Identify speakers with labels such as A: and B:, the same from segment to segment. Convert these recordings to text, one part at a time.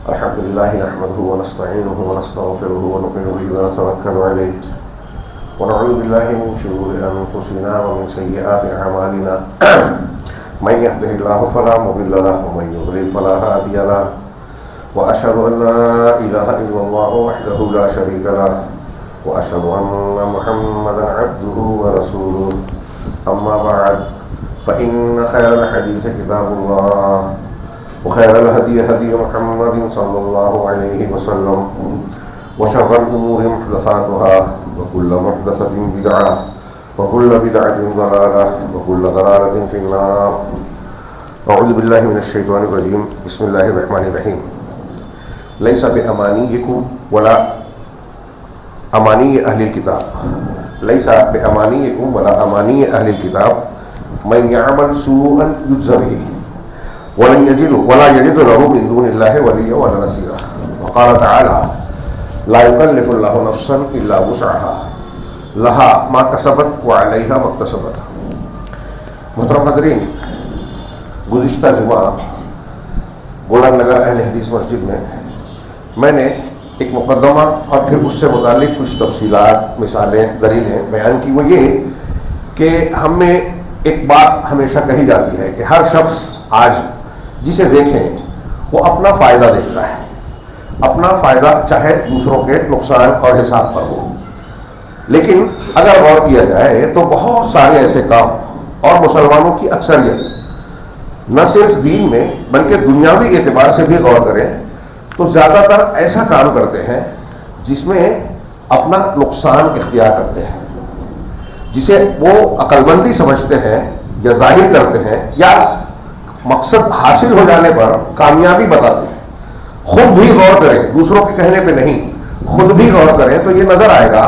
A: الحمد لله نحمده ونستعينه ونستغفره ونؤمن به ونتوكل عليه ونعوذ بالله من شرور أنفسنا ومن سيئات أعمالنا من يهده الله فلا مضل له ومن يضلل فلا هادي له وأشهد أن لا إله إلا الله وحده لا شريك له وأشهد أن محمدا عبده ورسوله أما بعد فإن خير الحديث كتاب الله وخير الهدي هدي محمد صلى الله عليه وسلم وشر الأمور محدثاتها وكل محدثة بدعة وكل بدعة ضلالة وكل ضلالة في النار. أعوذ بالله من الشيطان الرجيم. بسم الله الرحمن الرحيم. ليس بأمانيكم ولا أماني أهل الكتاب ليس بأمانيكم ولا أماني أهل الكتاب من يعمل سوءا يجزى به ولا يجد له من دون الله وليا ولا نصيرا. وقال تعالى لا يكلف الله نفسا إلا وسعها لها ما كسبت وعليها ما اكتسبت. محترم حضرین، گزشتہ جمعہ گولن نگر اہل حدیث مسجد میں نے ایک مقدمہ اور پھر اس سے متعلق کچھ تفصیلات، مثالیں، دلیلیں بیان کی. وہ یہ کہ ہم میں ایک بات ہمیشہ کہی جاتی ہے کہ ہر شخص آج جسے دیکھیں وہ اپنا فائدہ دیکھتا ہے، اپنا فائدہ چاہے دوسروں کے نقصان اور حساب پر ہو. لیکن اگر غور کیا جائے تو بہت سارے ایسے کام اور مسلمانوں کی اکثریت نہ صرف دین میں بلکہ دنیاوی اعتبار سے بھی غور کریں تو زیادہ تر ایسا کام کرتے ہیں جس میں اپنا نقصان اختیار کرتے ہیں، جسے وہ عقل مندی سمجھتے ہیں یا ظاہر کرتے ہیں یا مقصد حاصل ہو جانے پر کامیابی بتاتے ہیں. خود بھی غور کریں، دوسروں کے کہنے پہ نہیں، خود بھی غور کریں تو یہ نظر آئے گا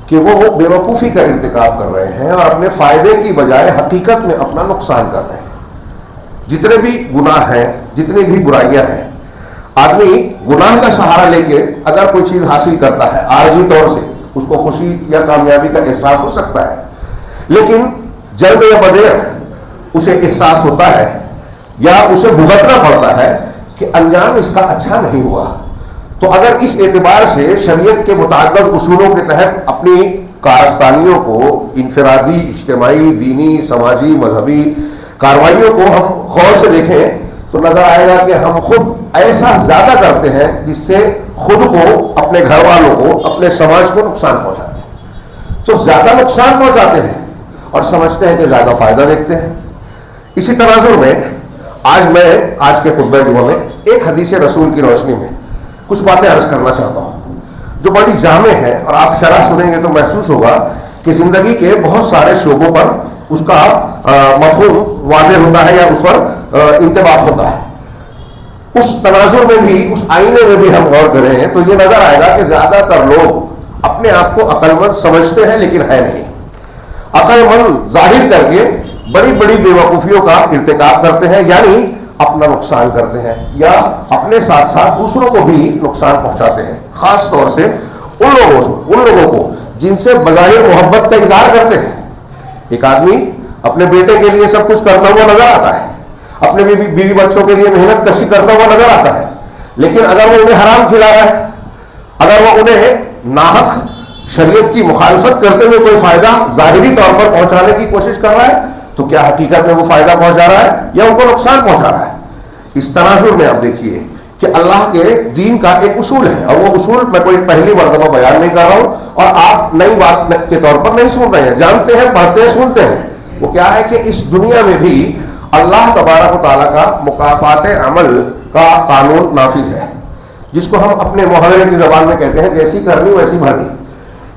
A: کہ وہ بے وقوفی کا ارتکاب کر رہے ہیں اور اپنے فائدے کی بجائے حقیقت میں اپنا نقصان کر رہے ہیں. جتنے بھی گناہ ہیں، جتنی بھی برائیاں ہیں، آدمی گناہ کا سہارا لے کے اگر کوئی چیز حاصل کرتا ہے عارضی طور سے اس کو خوشی یا کامیابی کا احساس ہو سکتا ہے، لیکن جلد یا بدیر اسے احساس ہوتا ہے یا اسے بھگتنا پڑتا ہے کہ انجام اس کا اچھا نہیں ہوا. تو اگر اس اعتبار سے شریعت کے متعدد اصولوں کے تحت اپنی کارستانیوں کو، انفرادی، اجتماعی، دینی، سماجی، مذہبی کارروائیوں کو ہم غور سے دیکھیں تو نظر آئے گا کہ ہم خود ایسا زیادہ کرتے ہیں جس سے خود کو، اپنے گھر والوں کو، اپنے سماج کو نقصان پہنچاتے ہیں. تو زیادہ نقصان پہنچاتے ہیں اور سمجھتے ہیں کہ زیادہ فائدہ دیکھتے ہیں. اسی تناظر میں آج کے خطبہ جمعہ میں ایک حدیث رسول کی روشنی میں کچھ باتیں عرض کرنا چاہتا ہوں جو بڑی جامع ہے، اور آپ شرح سنیں گے تو محسوس ہوگا کہ زندگی کے بہت سارے شعبوں پر اس کا مفہوم واضح ہوتا ہے یا اس پر انطباق ہوتا ہے. اس تناظر میں بھی، اس آئینے میں بھی ہم غور کریں تو یہ نظر آئے گا کہ زیادہ تر لوگ اپنے آپ کو عقل مند سمجھتے ہیں لیکن ہے نہیں. عقل مند ظاہر کر کے بڑی بڑی بے وقوفیوں کا ارتکاب کرتے ہیں، یعنی اپنا نقصان کرتے ہیں یا اپنے ساتھ ساتھ دوسروں کو بھی نقصان پہنچاتے ہیں. خاص طور سے ان لوگوں کو جن سے بظاہر محبت کا اظہار کرتے ہیں. ایک آدمی اپنے بیٹے کے لیے سب کچھ کرتا ہوا نظر آتا ہے، اپنے بیوی بچوں کے لیے محنت کشی کرتا ہوا نظر آتا ہے، لیکن اگر وہ انہیں حرام کھلا رہا ہے، اگر وہ انہیں ناحق شریعت کی مخالفت کرتے ہوئے کوئی فائدہ ظاہری طور پر پہنچانے کی کوشش کر رہا ہے تو کیا حقیقت میں وہ فائدہ پہنچا رہا ہے یا ان کو نقصان پہنچا رہا ہے؟ اس تناظر میں آپ دیکھیے کہ اللہ کے دین کا ایک اصول ہے، اور وہ اصول میں کوئی پہلی مرتبہ بیان نہیں کر رہا ہوں اور آپ نئی بات کے طور پر نہیں سن رہے ہیں، جانتے ہیں، پڑھتے ہیں، سنتے ہیں. وہ کیا ہے کہ اس دنیا میں بھی اللہ تبارک و تعالیٰ کا مکافات عمل کا قانون نافذ ہے، جس کو ہم اپنے محاورے کی زبان میں کہتے ہیں جیسی کرنی ویسی بھرنی.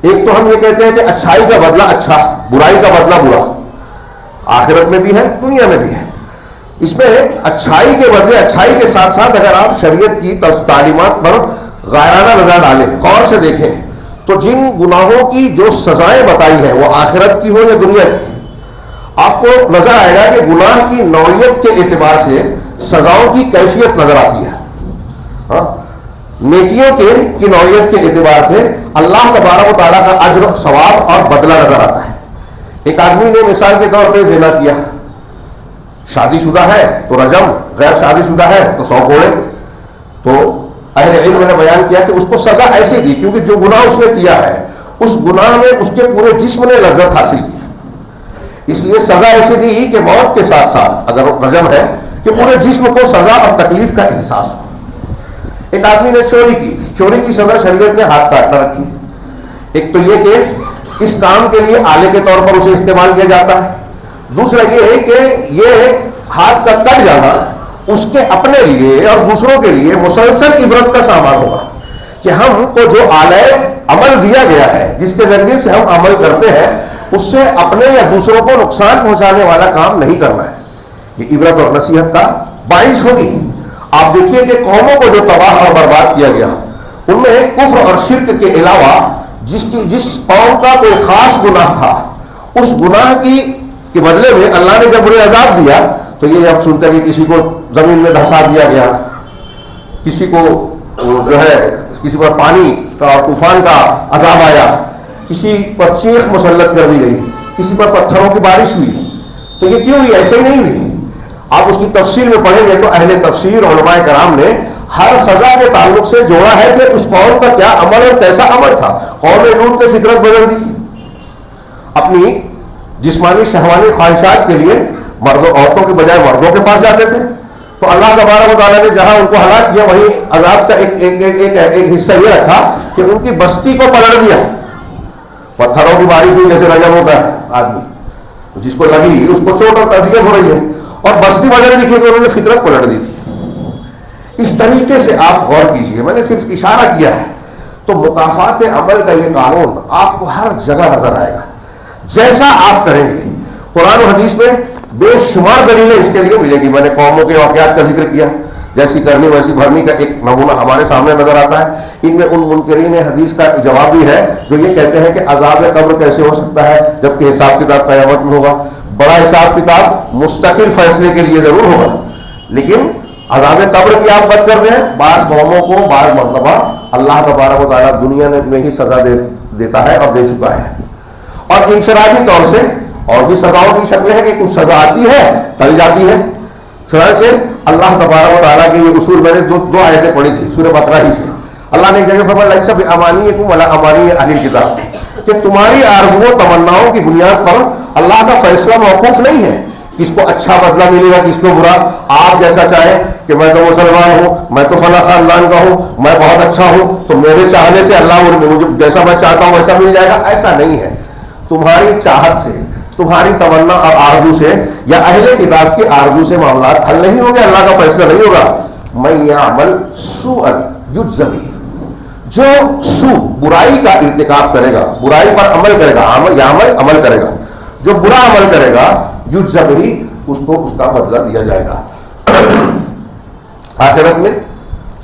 A: ایک تو ہم یہ کہتے ہیں کہ اچھائی کا بدلہ اچھا، برائی کا بدلہ برا. آخرت میں بھی ہے، دنیا میں بھی ہے. اس میں اچھائی کے بدلے اچھائی کے ساتھ ساتھ اگر آپ شریعت کی تعلیمات پر غائرانہ نظر ڈالیں، غور سے دیکھیں تو جن گناہوں کی جو سزائیں بتائی ہیں وہ آخرت کی ہو یا دنیا کی، آپ کو نظر آئے گا کہ گناہ کی نوعیت کے اعتبار سے سزاؤں کی کیفیت نظر آتی ہے. نیکیوں کی نوعیت کے اعتبار سے اللہ تبارک و تعالیٰ کا اجر، ثواب اور بدلہ نظر آتا ہے. ایک آدمی نے مثال کے طور پہ زنا کیا، شادی شدہ ہے تو رجم، غیر شادی شدہ ہے تو 100 کوڑے. تو اہل علم نے بیان کیا کہ اس کو سزا ایسے دی کیونکہ جو گناہ اس نے کیا ہے اس گناہ میں اس کے پورے جسم نے لذت حاصل کی، اس لیے سزا ایسے دی کہ موت کے ساتھ ساتھ اگر رجم ہے کہ پورے جسم کو سزا اور تکلیف کا احساس ہو۔ ایک آدمی نے چوری کی سزا شریعت نے ہاتھ کاٹنا رکھی۔ ایک تو یہ کہ اس کام کے لیے آلے کے طور پر اسے استعمال کیا جاتا ہے، دوسرا یہ ہے کہ یہ ہاتھ کا کٹ جانا اس کے اپنے لیے اور دوسروں کے لیے مسلسل عبرت کا سامان ہوگا کہ ہم کو جو آلے عمل دیا گیا ہے جس کے ذریعے سے ہم عمل کرتے ہیں اس سے اپنے یا دوسروں کو نقصان پہنچانے والا کام نہیں کرنا ہے۔ یہ عبرت اور نصیحت کا باعث ہوگی۔ آپ دیکھیے کہ قوموں کو جو تباہ اور برباد کیا گیا ان میں کفر اور شرک کے علاوہ جس قوم کا کوئی خاص گناہ تھا اس گناہ کے بدلے میں اللہ نے جب انہیں عذاب دیا تو یہ اب سنتے ہیں کہ کسی کو زمین میں دھسا دیا گیا، کسی کو جو ہے کسی پر پانی کا اور طوفان کا عذاب آیا، کسی پر چیخ مسلط کر دی گئی، کسی پر پتھروں کی بارش ہوئی۔ تو یہ کیوں ہوئی؟ ایسے ہی نہیں ہوئی۔ آپ اس کی تفسیر میں پڑھیں گے تو اہل تفسیر علماء کرام نے ہر سزا کے تعلق سے جوڑا ہے کہ اس قوم کا کیا عمل اور کیسا عمل تھا۔ قوم لوط نے فطرت بدل دی، اپنی جسمانی شہوانی خواہشات کے لیے عورتوں کے بجائے مردوں کے پاس جاتے تھے، تو اللہ تبارک و تعالیٰ نے جہاں ان کو ہلاک کیا وہیں عذاب کا ایک حصہ یہ رکھا کہ ان کی بستی کو پلٹ دیا۔ پتھروں کی بارش ہوئی جیسے رجم ہوتا ہے، آدمی جس کو لگی اس کو چوٹ اور تعزیت ہو رہی ہے، اور بستی بدل دی کیونکہ انہوں نے فطرت پلٹ دی تھی۔ اس طریقے سے آپ غور کیجئے، میں نے صرف اشارہ کیا ہے، تو مکافات عمل کا یہ قانون آپ کو ہر جگہ نظر آئے گا۔ جیسا آپ کریں گے، قرآن و حدیث میں بے شمار دلیلیں اس کے لیے ملے گی۔ میں نے قوموں کے واقعات کا ذکر کیا، جیسی کرنی ویسی بھرنی کا ایک نمونہ ہمارے سامنے نظر آتا ہے۔ ان میں ان منکرین حدیث کا جواب بھی ہے جو یہ کہتے ہیں کہ عذاب قبر کیسے ہو سکتا ہے جبکہ حساب کتاب قیامت میں ہوگا۔ بڑا حساب کتاب مستقل فیصلے کے لیے ضرور ہوگا، لیکن عذاب قبر کی آپ بات کر رہے ہیں۔ بعض قوموں کو بعض مرتبہ اللہ تبارک و تعالیٰ دنیا میں ہی سزا دیتا ہے اور دے چکا ہے، اور انفرادی طور سے اور بھی سزاؤں کی شکلیں ہیں کہ کچھ سزا آتی ہے ٹل جاتی ہے۔ چنانچہ اللہ تبارک و تعالیٰ کے یہ اصول، میں نے دو آیتیں پڑھی تھی سورہ بقرہ ہی سے۔ اللہ نے ایک جگہ فرمایا لیس بامانیکم ولا امانی اہل الکتاب، کہ تمہاری آرزوؤں تمناؤں کی بنیاد پر اللہ کا فیصلہ موقوف نہیں ہے، کس کو اچھا بدلہ ملے گا کس کو برا۔ آپ جیسا چاہیں کہ میں تو مسلمان ہوں، میں تو فلاں خاندان کا ہوں، میں بہت اچھا ہوں تو میرے چاہنے سے اللہ مجھے جیسا میں چاہتا ہوں ویسا مل جائے گا، ایسا نہیں ہے۔ تمہاری چاہت سے، تمہاری تمنا اور آرزو سے یا اہل کتاب کی آرزو سے معاملات حل نہیں ہوں گے، اللہ کا فیصلہ نہیں ہوگا۔ من یعمل سوءا یجز بہ، جو سو برائی کا ارتکاب کرے گا، برائی پر عمل کرے گا، عمل کرے گا، جو برا عمل کرے گا یجز بہ، اس کو اس کا بدلہ دیا جائے گا، آخرت میں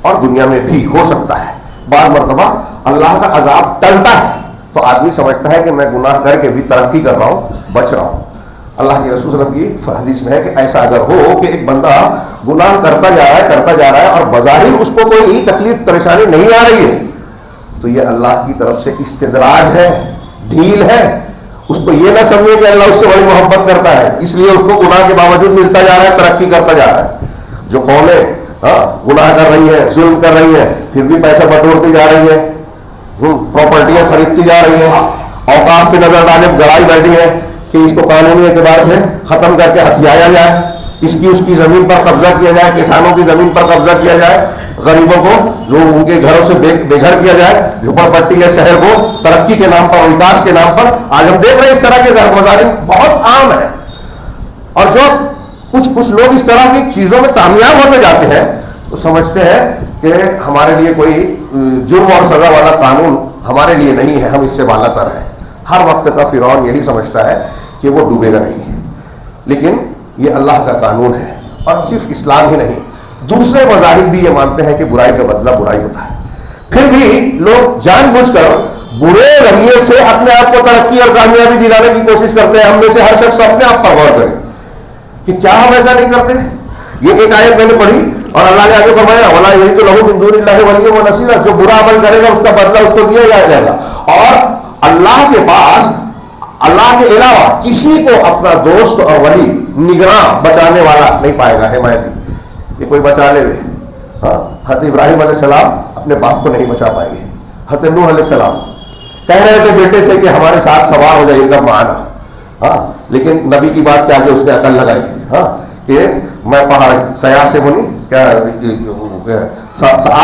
A: اور دنیا میں بھی ہو سکتا ہے۔ بعض مرتبہ اللہ کا عذاب ٹلتا ہے تو آدمی سمجھتا ہے کہ میں گناہ کر کے بھی ترقی کر رہا ہوں، بچ رہا ہوں۔ اللہ کے رسول صلی اللہ علیہ وسلم کی حدیث میں ہے کہ ایسا اگر ہو کہ ایک بندہ گناہ کرتا جا رہا ہے اور بظاہر اس کو کوئی تکلیف پریشانی نہیں آ رہی ہے تو یہ اللہ کی طرف سے استدراج ہے، ڈھیل ہے۔ اس کو یہ نہ سمجھے کہ اللہ اس سے بڑی محبت کرتا ہے اس لیے اس کو گناہ کے باوجود ملتا جا رہا ہے، ترقی کرتا جا رہا ہے۔ جو قومیں گناہ کر رہی ہیں، ظلم کر رہی ہیں، پھر بھی پیسہ بٹورتی جا رہی ہے، پراپرٹیاں خریدتی جا رہی ہیں، اوقات پہ نظر ڈالے گڑائی بیٹھی ہے کہ اس کو قانونی اعتبار سے ختم کر کے ہتھیایا جائے، اس کی زمین پر قبضہ کیا جائے، کسانوں کی زمین پر قبضہ کیا جائے، غریبوں کو جو ان کے گھروں سے بے گھر کیا جائے، جھوپڑ پٹی ہے شہر کو ترقی کے نام پر، وکاس کے نام پر۔ آج ہم دیکھ رہے ہیں اس طرح کے مظاہر بہت عام ہیں، اور جو کچھ لوگ اس طرح کی چیزوں میں کامیاب ہوتے جاتے ہیں تو سمجھتے ہیں کہ ہمارے لیے کوئی جرم اور سزا والا قانون ہمارے لیے نہیں ہے، ہم اس سے بالا تر ہیں۔ ہر وقت کا فرعون یہی سمجھتا ہے کہ وہ ڈوبے گا نہیں، لیکن یہ اللہ کا قانون ہے۔ اور صرف اسلام ہی نہیں، دوسرے مذاہب بھی یہ مانتے ہیں کہ برائی کا بدلہ برائی ہوتا ہے، پھر بھی لوگ جان بوجھ کر برے رویے سے اپنے آپ کو ترقی اور کامیابی دلانے کی کوشش کرتے ہیں۔ ہم میں سے ہر شخص اپنے آپ پر غور کرے کہ کیا ہم ایسا نہیں کرتے۔ یہ ایک آیت میں نے پڑھی اور اللہ نے آگے فرمایا وَلَا يَجِدُ لَهُ مِن دُونِ اللَّهِ وَلِيًّا وَنَصِيرًا، جو برا عمل کرے گا اس کا بدلہ اس کو دیا جائے گا، اور اللہ کے پاس اللہ کے علاوہ کسی کو اپنا دوست اور ولی، نگراں، بچانے والا نہیں پائے گا، حمایتی۔ یہ کوئی بچا لے ہاں حضرت ابراہیم علیہ السلام اپنے باپ کو نہیں بچا پائیں گے. حضرت نوح علیہ السلام کہہ رہے تھے بیٹے سے کہ ہمارے ساتھ سوار ہو جائیے گا معنا. ہاں لیکن نبی کی بات کے آگے اس نے عقل لگائی. ہاں کہ میں پہاڑ سیا سے منی کیا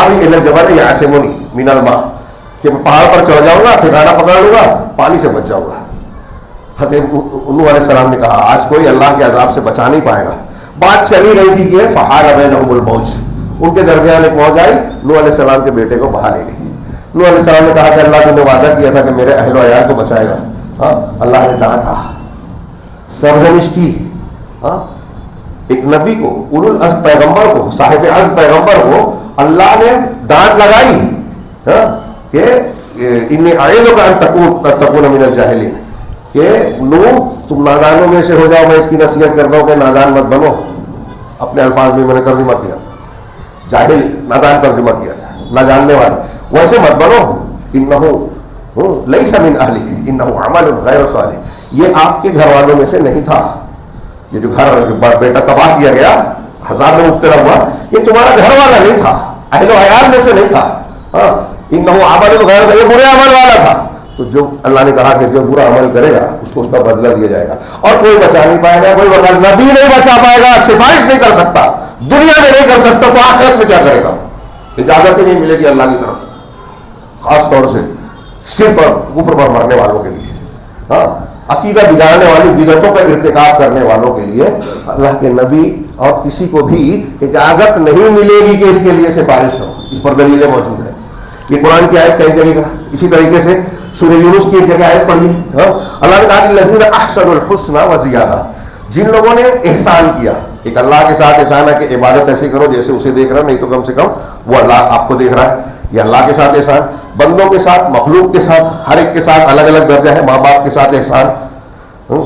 A: آبی الجبل یا سے منی من الماء کہ میں پہاڑ پر چڑھ جاؤں گا, ٹھکانا پکڑ لوں گا, پانی سے بچ جاؤں گا. حضرت نوح علیہ السلام نے کہا آج کوئی اللہ کے عذاب سے بچا نہیں پائے گا. بات چلی رہی تھی کہ فحال بینہم الموج, ان کے درمیان ایک موج آئی, نوح علیہ السلام کے بیٹے کو بہا لے گئی. نوح علیہ السلام نے کہا کہ اللہ نے وعدہ کیا تھا کہ میرے اہل و عیال کو بچائے گا. ہاں اللہ نے ڈانٹا, سرزنش کی. ہاں ایک نبی کو, اولو العزم پیغمبر کو, صاحب عزم پیغمبر کو اللہ نے ڈانٹ لگائی. ہاں کہ انی اعیذک ان تکون من الجاہلین, کہ نوح تم نادانوں میں سے ہو جاؤ, میں اس کی نصیحت کرتا ہوں کہ نادان مت بنو. اپنے الفاظ میں نے ترجمہ کیا, جاہل نادان ترجمہ کیا, نہ جاننے والے, ویسے مت بنو. انہ لیس من اہلک انہ عمل غیر صالح, یہ آپ کے گھر والوں میں سے نہیں تھا. یہ جو گھر بیٹا تباہ کیا گیا, ہزار میں مبتلا ہوا, یہ تمہارا گھر والا نہیں تھا, اہل و عیال میں سے نہیں تھا. ہاں انہ عمل غیر, یہ برے عمل والا تھا. تو جو اللہ نے کہا کہ جو برا عمل کرے گا اس کو اس کا بدلہ دیا جائے گا, اور کوئی بچا نہیں پائے گا, کوئی نبی نہیں بچا پائے گا, سفارش نہیں کر سکتا, دنیا میں نہیں کر سکتا, تو آخرت میں کیا کرے گا؟ اجازت ہی نہیں ملے گی اللہ کی طرف سے, خاص طور سے شرک اور کفر پر مرنے والوں کے لیے. ہاں عقیدہ بگاڑنے والی بدعتوں کا ارتکاب کرنے والوں کے لیے اللہ کے نبی اور کسی کو بھی اجازت نہیں ملے گی کہ اس کے لیے سفارش کرو. اس پر دلیلیں موجود ہیں. یہ قرآن کی آیت کئی جگہ کا. اسی طریقے سے سورہ یونس کی ایک جگہ آیت پڑھی. ہاں اللہ نے کہا للذین احسنوا الحسنى وزیادہ, جن لوگوں نے احسان کیا. ایک اللہ کے ساتھ احسان ہے کہ عبادت ایسے کرو جیسے اسے دیکھ رہا, نہیں تو کم سے کم وہ اللہ آپ کو دیکھ رہا ہے. یہ اللہ کے ساتھ احسان, بندوں کے ساتھ, مخلوق کے ساتھ, ہر ایک کے ساتھ الگ الگ درجہ ہے. ماں باپ کے ساتھ احسان,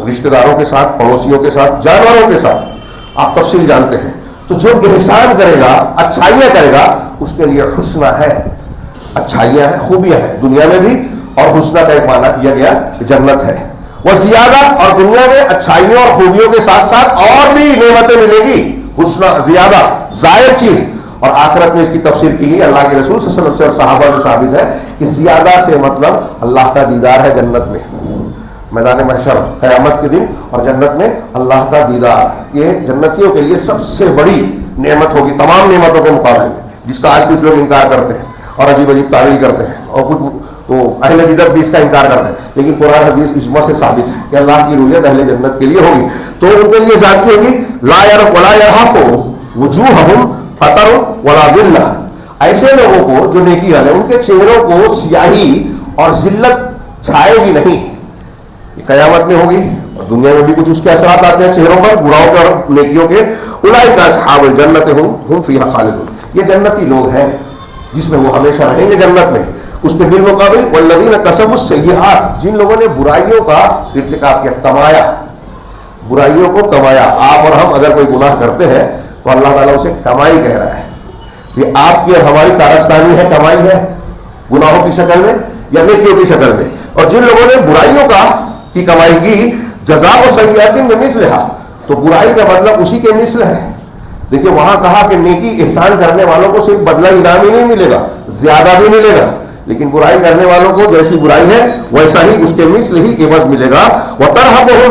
A: رشتہ داروں کے ساتھ, پڑوسیوں کے ساتھ, جانوروں کے ساتھ, آپ تفصیل جانتے ہیں. تو جو احسان کرے گا, اچھائیاں کرے گا, اس کے لیے حسنہ ہے, اچھائیاں ہیں, خوبیاں ہیں دنیا میں بھی, اور حسنہ کا ایک معنی کیا گیا کہ جنت ہے. وہ زیادہ, اور دنیا میں اچھائیوں اور خوبیوں کے ساتھ ساتھ اور بھی نعمتیں ملے گی, حسنہ زیادہ زائد چیز. اور آخرت میں اس کی تفسیر کی گئی. اللہ کے رسول صلی اللہ علیہ وسلم اور صحابہ سے ثابت ہے کہ زیادہ سے مطلب اللہ کا دیدار ہے جنت میں, میدان محشر قیامت کے دن, اور جنت میں اللہ کا دیدار. یہ جنتیوں کے لیے سب سے بڑی نعمت ہوگی تمام نعمتوں کے مقابلے میں, جس کا آج کچھ لوگ انکار کرتے ہیں اور عجیب عجیب تعویل کرتے ہیں, اور کچھ اہل بدعت بھی اس کا انکار کرتے ہیں. لیکن قرآن حدیث اجماع سے ثابت ہے کہ اللہ کی رؤیت اہل جنت کے لیے ہوگی. تو ان کے لیے ذاتی ہوگی, لا یرحق وجوہہم قطر ولا ذلہ. ایسے لوگوں کو جو نیکی والے, ان کے چہروں کو سیاہی اور ذلت چھائے گی نہیں. یہ قیامت میں ہوگی, اور دنیا میں بھی کچھ اس کے اثرات آتے ہیں چہروں پر, براؤں کے اور نیکیوں کے. اولئک اصحاب الجنت ہم فیہا خالدون, یہ جنتی لوگ ہیں جس میں وہ ہمیشہ رہیں گے جنت میں. اس کے بالمقابل والذین کسبوا السیئات, جن لوگوں نے برائیوں کا ارتکاب کیا, کمایا, برائیوں کو کمایا. آپ اور ہم اگر کوئی گناہ کرتے ہیں تو اللہ تعالیٰ اسے کمائی کہہ رہا ہے. یہ آپ کی اور ہماری کارستانی ہے, کمائی ہے, گناہوں کی شکل میں یا نیکیوں کی شکل میں. اور جن لوگوں نے برائیوں کی کمائی کی, جزاء سیئات بمثلھا, تو برائی کا مطلب اسی کے مثل ہے. دیکھیے وہاں کہا کہ نیکی احسان کرنے والوں کو صرف بدلہ انعام ہی نہیں ملے گا, زیادہ بھی ملے گا, لیکن برائی کرنے والوں کو جیسی برائی ہے ویسا ہی اس کے مثل ہی عوض ملے گا. وَتَرْهَقُهُمْ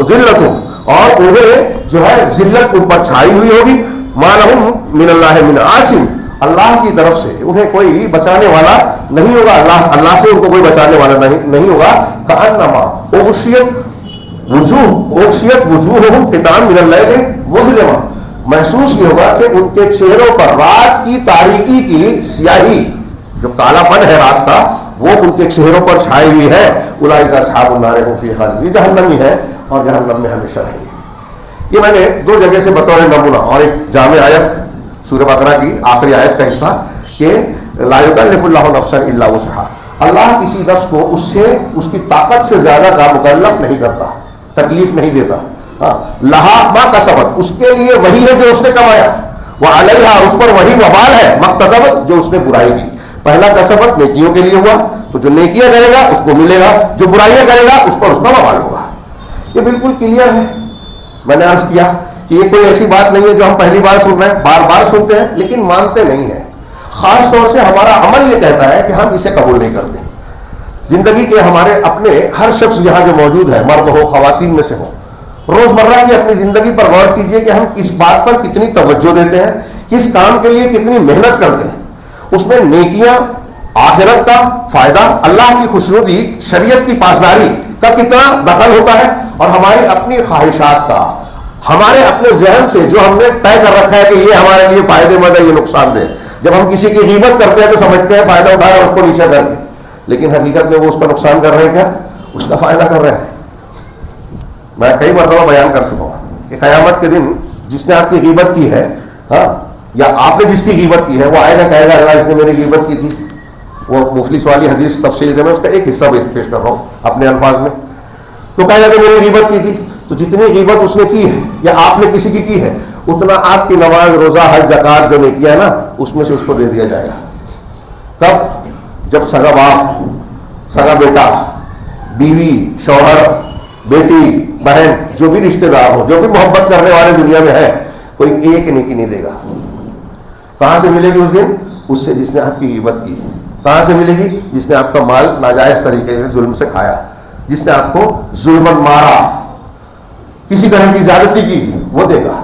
A: ذِلَّةٌ, اور انہیں جو ہے ذلت ان پر چھائی ہوئی ہوگی. مَا لَهُم مِّنَ اللَّهِ مِنْ عَاصِمٍ, اللہ کی طرف سے انہیں کوئی بچانے والا نہیں ہوگا, اللہ سے ان کو کوئی بچانے والا نہیں ہوگا. كَأَنَّمَا اغشیت وجوہہم قطعاً من اللیل مظلمہ, محسوس یہ ہوگا کہ ان کے چہروں پر رات کی تاریکی کی سیاہی, جو کالا پن ہے رات کا, وہ ان کے چہروں پر چھائی ہوئی ہے. اولئک اصحاب النار هم فیہا خالدون, یہ جہنمی ہے اور جہنم میں ہمیشہ رہیں گے. یہ میں نے دو جگہ سے بطور نمونہ, اور ایک جامع آیت سورہ بقرہ کی آخری آیت کا حصہ کہ لا یکلف اللہ نفسا الا وسعہا, اللہ کسی نفس کو اس کی طاقت سے زیادہ کا مکلف نہیں کرتا, تکلیف نہیں دیتا. لہا ما کسبت, اس کے لیے وہی ہے جو اس نے کمایا, وعلیہا, اس پر وہی وبال ہے, مکتسبت, جو اس نے برائی کی. پہلا کسبت نیکیوں کے لیے ہوا, تو جو نیکیاں کرے گا اس کو ملے گا, جو برائیاں کرے گا اس پر اس کا وبال ہوگا. یہ بالکل کلیئر ہے. میں نے عرض کیا کہ یہ کوئی ایسی بات نہیں ہے جو ہم پہلی بار سن رہے ہیں، بار بار سنتے ہیں لیکن مانتے نہیں ہیں. خاص طور سے ہمارا عمل یہ کہتا ہے کہ ہم اسے قبول نہیں کرتے. زندگی کے ہمارے اپنے ہر شخص یہاں جو موجود ہے، مرد ہو خواتین میں سے ہو، روزمرہ کی اپنی زندگی پر غور کیجئے کہ ہم کس بات پر کتنی توجہ دیتے ہیں، کس کام کے لیے کتنی محنت کرتے ہیں. اس میں نیکیاں، آخرت کا فائدہ، اللہ کی خوشنودی، شریعت کی پاسداری کا کتنا دخل ہوتا ہے، اور ہماری اپنی خواہشات کا، ہمارے اپنے ذہن سے جو ہم نے طے کر رکھا ہے کہ یہ ہمارے لیے فائدے مند ہے، یہ نقصان دہ. جب ہم کسی کی غیبت کرتے ہیں تو سمجھتے ہیں فائدہ اٹھا رہے ہیں اس کو نیچے کر کے، لیکن حقیقت میں وہ اس کا نقصان کر رہے ہیں، کیا اس کا فائدہ کر رہے ہیں. میں کئی مرتبہ بیان کر چکا ہوں کہ قیامت کے دن جس نے آپ کی غیبت کی ہے، ہاں، یا آپ نے جس کی غیبت کی ہے، وہ آئے گا کہے گا اللہ اس نے میری غیبت کی تھی. وہ مفلس والی حدیث تفصیل سے میں اس کا ایک حصہ پیش کر رہا ہوں اپنے الفاظ میں. تو کہے گا کہ میری غیبت کی تھی. تو جتنی غیبت اس نے کی ہے یا آپ نے کسی کی ہے، اتنا آپ کی نماز، روزہ، حج، زکوٰۃ جو نے کیا ہے نا، اس میں سے اس کو دے دیا جائے گا. کب؟ جب سگا باپ، سگا بیٹا، بیوی، شوہر، بیٹی، بہن، جو بھی رشتہ دار ہو، جو بھی محبت کرنے والے دنیا میں ہے، کوئی ایک نیکی نہیں دے گا. کہاں سے ملے گی اس دن؟ اس سے جس نے آپ کی غیبت کی. کہاں سے ملے گی؟ جس نے آپ کا مال ناجائز طریقے سے ظلم سے کھایا، جس نے آپ کو ظلمن مارا، کسی طرح کی زیادتی کی، وہ دے گا.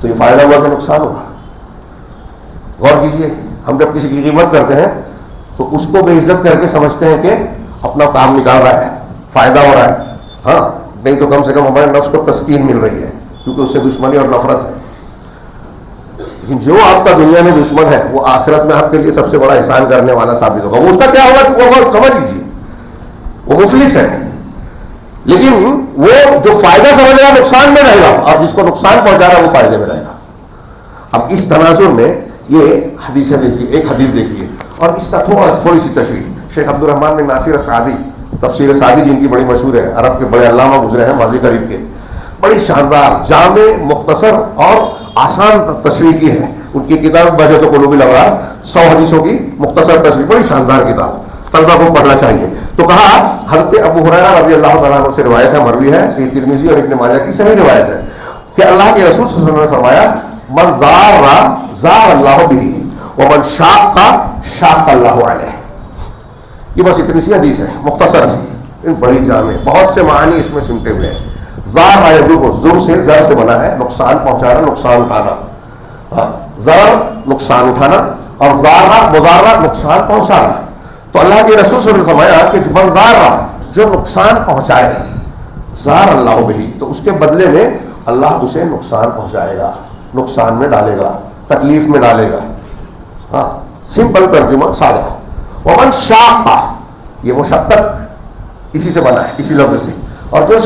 A: تو یہ فائدہ ہوا کہ نقصان ہوا؟ غور کیجئے. ہم جب کسی کی غیبت کرتے ہیں تو اس کو بے عزت کر کے سمجھتے ہیں کہ اپنا کام نکال رہا ہے، فائدہ ہو رہا ہے. ہاں، نہیں تو کم سے کم ہمارے نفس کو تسکین مل رہی ہے، کیونکہ اس سے دشمنی اور نفرت ہے. لیکن جو آپ کا دنیا میں دشمن ہے، وہ آخرت میں آپ کے لیے سب سے بڑا احسان کرنے والا ثابت ہوگا. اس کا کیا ہوگا وہ سمجھ لیجیے، وہ مفلس ہے، لیکن وہ جو فائدہ سمجھ رہا ہے نقصان میں رہے گا، اور جس کو نقصان پہنچا رہا ہے وہ فائدے میں رہے گا. اب اس تناظر میں یہ حدیثیں دیکھیے، ایک حدیث دیکھیے اور اس کا تھوڑی سی تشریح. شیخ عبد الرحمن بن ناصر السعدی، تفسیر سعدی جن کی بڑی مشہور ہے، عرب کے بڑے علامہ گزرے ہیں ماضی قریب کے، بڑی شاندار، جامع، مختصر اور آسان تشریح کی ہے. ان کی کتاب بہجت قلوب الابرار، 100 حدیثوں کی مختصر تشریح، بڑی شاندار کتاب، طلبہ کو پڑھنا چاہیے. تو کہا حضرت ابو ہریرہ رضی اللہ تعالیٰ عنہ سے روایت ہے، مروی ہے، یہ ترمذی اور ابن ماجہ کی صحیح روایت ہے کہ اللہ کے رسول صلی اللہ علیہ وسلم نے فرمایا من ضار ضار اللہ بہ ومن شاق شاق اللہ علیہ. یہ بس اتنی سی حدیث ہے، مختصر سی، بڑی جامع، بہت سے معانی اس میں سمٹے ہوئے ہیں. ضار یضر، ضر سے، زر سے بنا ہے، نقصان پہنچانا، نقصان اٹھانا. ضرر نقصان اٹھانا، اور ضارہ مضارہ نقصان پہنچانا. تو اللہ کے رسول صلی اللہ علیہ وسلم نے فرمایا کہ من ضار، جو نقصان پہنچائے، ضار اللہ بہ، تو اس کے بدلے میں اللہ اسے نقصان پہنچائے گا، نقصان میں ڈالے گا، تکلیف میں ڈالے گا. ہاں، سمپل ترجمہ، سادہ. ومن شاق، یہ مشقت اسی سے بنا ہے، اسی لفظ سے. اور جو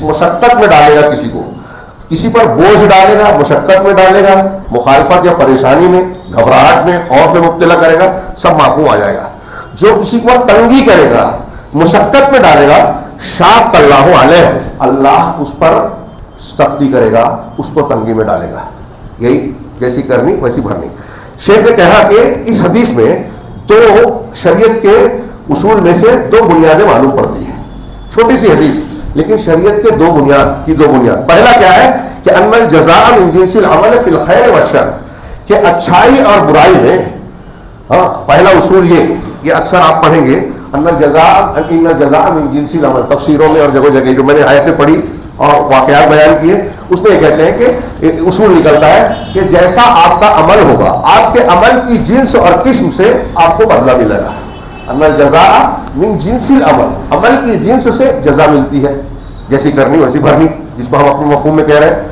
A: مشقت میں ڈالے گا کسی کو، کسی پر بوجھ ڈالے گا، مشقت میں ڈالے گا، مخالفت یا پریشانی میں، گھبراہٹ میں، خوف میں مبتلا کرے گا، سب معفو آ جائے گا. جو کسی کو تنگی کرے گا، مشقت میں ڈالے گا، شاق اللہ علیہ، اللہ اس پر سختی کرے گا، اس کو تنگی میں ڈالے گا. یہی جیسی کرنی ویسی بھرنی. شیخ نے کہا کہ اس حدیث میں دو شریعت کے اصول میں سے دو بنیادیں معلوم پڑتی ہیں. چھوٹی سی حدیث لیکن شریعت کے دو بنیاد. پہلا کیا ہے کہ ان الجزاء من جنس العمل فی الخیر والشر، کہ اچھائی اور برائی میں، ہاں، پہلا اصول یہ اکثر آپ پڑھیں گے، ان الجزاء من جنس العمل، تفسیروں میں اور جگہ جگہ جو میں نے آیتیں پڑھی اور واقعات بیان کیے، اس میں یہ کہتے ہیں کہ اصول نکلتا ہے کہ جیسا آپ کا عمل ہوگا، آپ کے عمل کی جنس اور قسم سے آپ کو بدلہ ملے گا. ان الجزاء من جنس العمل، عمل کی جنس سے جزا ملتی ہے، جیسی کرنی ویسی بھرنی، جس کو ہم اپنے مفہوم میں کہہ رہے ہیں.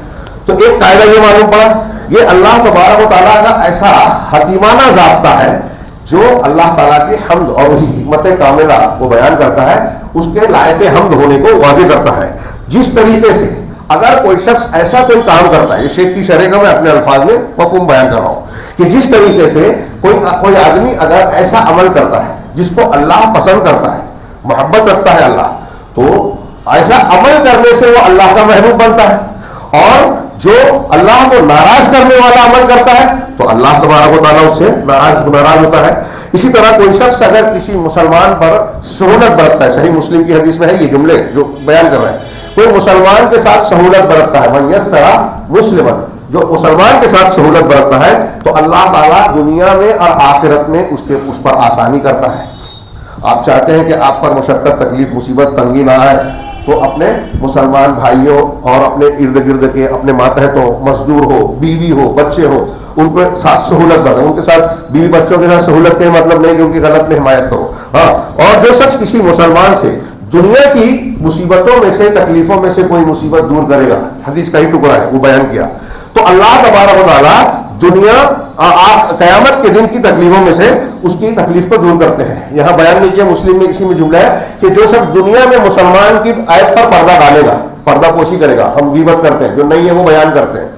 A: تو ایک قاعدہ یہ معلوم پڑا، یہ اللہ تبارک و تعالیٰ کا ایسا حکیمانہ ضابطہ ہے جو اللہ تعالیٰ کی حمد اور وہی حکمت کاملہ کو بیان کرتا ہے، اس کے لائق حمد ہونے کو واضح کرتا ہے. جس طریقے سے اگر کوئی شخص ایسا کوئی کام کرتا ہے، یہ شیخ کی شرح کا میں اپنے الفاظ میں مفہوم بیان کر رہا ہوں، کہ جس طریقے سے کوئی آدمی اگر ایسا عمل کرتا ہے جس کو اللہ پسند کرتا ہے، محبت رکھتا ہے اللہ، تو ایسا عمل کرنے سے وہ اللہ کا محبوب بنتا ہے. اور جو اللہ کو ناراض کرنے والا عمل کرتا ہے تو اللہ تبارک و تعالیٰ اس سے ناراض ہوتا ہے. اسی طرح کوئی شخص اگر کسی مسلمان پر سہولت برتتا ہے، صحیح مسلم کی حدیث میں ہے یہ جملے جو بیان کر رہے ہیں، کوئی مسلمان کے ساتھ سہولت برتتا ہے، من یسر مسلما، جو مسلمان کے ساتھ سہولت برتتا ہے تو اللہ تعالیٰ دنیا میں اور آخرت میں اس پر آسانی کرتا ہے۔ آپ چاہتے ہیں کہ آپ پر مشقت، تکلیف، مصیبت، تنگی نہ آئے تو اپنے مسلمان بھائیوں اور اپنے ارد گرد کے اپنے ماتحتوں، مزدور ہو، بیوی ہو، بچے ہو، ان کے ساتھ سہولت برتیں۔ ان کے ساتھ بیوی بچوں کے ساتھ سہولت کا مطلب نہیں کہ ان کی غلط میں حمایت کرو، ہاں۔ اور جو شخص کسی مسلمان سے دنیا کی مصیبتوں میں سے، تکلیفوں میں سے کوئی مصیبت دور کرے گا، حدیث کا ہی ٹکڑا ہے وہ بیان کیا، تو اللہ تبارک و تعالیٰ دنیا قیامت کے دن کی تکلیفوں میں سے اس کی تکلیف کو دور کرتے ہیں۔ یہاں بیان نہیں کیا، مسلم میں اسی میں جملہ ہے کہ جو شخص دنیا میں مسلمان کی عیب پر پردہ ڈالے گا، پردہ پوشی کرے گا، ہم غیبت کرتے ہیں، جو نہیں ہے وہ بیان کرتے ہیں،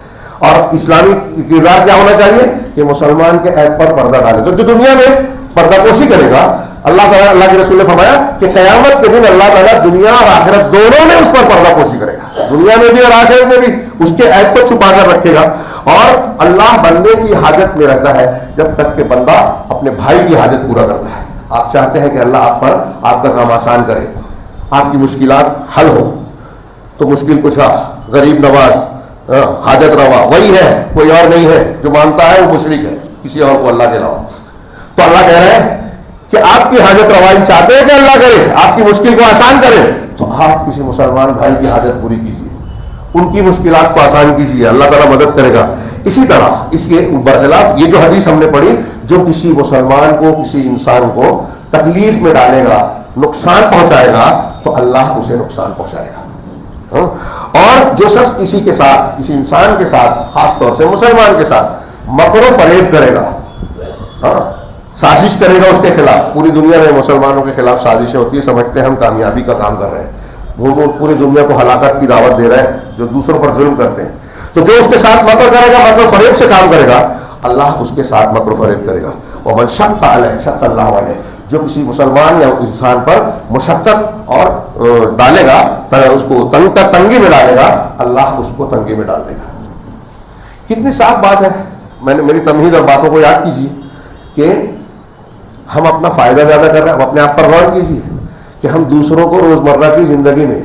A: اور اسلامی کردار کیا ہونا چاہیے کہ مسلمان کے عیب پر پردہ ڈالے، تو جو دنیا میں پردہ پوشی کرے گا، اللہ تعالیٰ، اللہ کے رسول نے فرمایا کہ قیامت کے دن اللہ تعالیٰ دنیا اور آخرت دونوں میں اس پر پردہ پوشی کرے گا، دنیا میں بھی اور آخرت میں بھی اس کے عیب کو چھپا کر رکھے گا۔ اور اللہ بندے کی حاجت میں رہتا ہے جب تک کہ بندہ اپنے بھائی کی حاجت پورا کرتا ہے۔ آپ چاہتے ہیں کہ اللہ آپ پر آپ کا کام آسان کرے، آپ کی مشکلات حل ہو، تو مشکل کشا، غریب نواز، حاجت روا وہی ہے، کوئی اور نہیں ہے۔ جو مانتا ہے وہ مشرک ہے، کسی اور کو اللہ کے علاوہ۔ تو اللہ کہہ رہے ہیں کہ آپ کی حاجت روائی چاہتے ہیں کہ اللہ کرے، آپ کی مشکل کو آسان کرے، تو آپ کسی مسلمان بھائی کی حاجت پوری کیجیے، ان کی مشکلات کو آسان کیجیے، اللہ تعالیٰ مدد کرے گا۔ اسی طرح اس کے برخلاف یہ جو حدیث ہم نے پڑھی، جو کسی مسلمان کو، کسی انسان کو تکلیف میں ڈالے گا، نقصان پہنچائے گا، تو اللہ اسے نقصان پہنچائے گا۔ اور جو شخص کسی کے ساتھ، کسی انسان کے ساتھ، خاص طور سے مسلمان کے ساتھ مکر و فریب کرے گا، سازش کرے گا اس کے خلاف، پوری دنیا میں مسلمانوں کے خلاف سازشیں ہوتی ہیں، سمجھتے ہیں ہم کامیابی کا کام کر رہے ہیں، وہ پوری دنیا کو ہلاکت کی دعوت دے رہے ہیں، جو دوسروں پر ظلم کرتے ہیں، تو جو اس کے ساتھ مکر کرے گا، مکر و فریب سے کام کرے گا، اللہ اس کے ساتھ مکر و فریب کرے گا۔ ومن شق علیہ شق اللہ علیہ، جو کسی مسلمان یا انسان پر مشقت اور ڈالے گا، اس کو تنگی میں ڈالے گا، اللہ اس کو تنگی میں ڈال دے گا۔ کتنی صاف بات ہے، میں نے میری تمہید اور باتوں کو یاد کیجیے کہ ہم اپنا فائدہ زیادہ کر رہے ہیں۔ اب اپنے آپ پر غور کیجیے کہ ہم دوسروں کو روزمرہ کی زندگی میں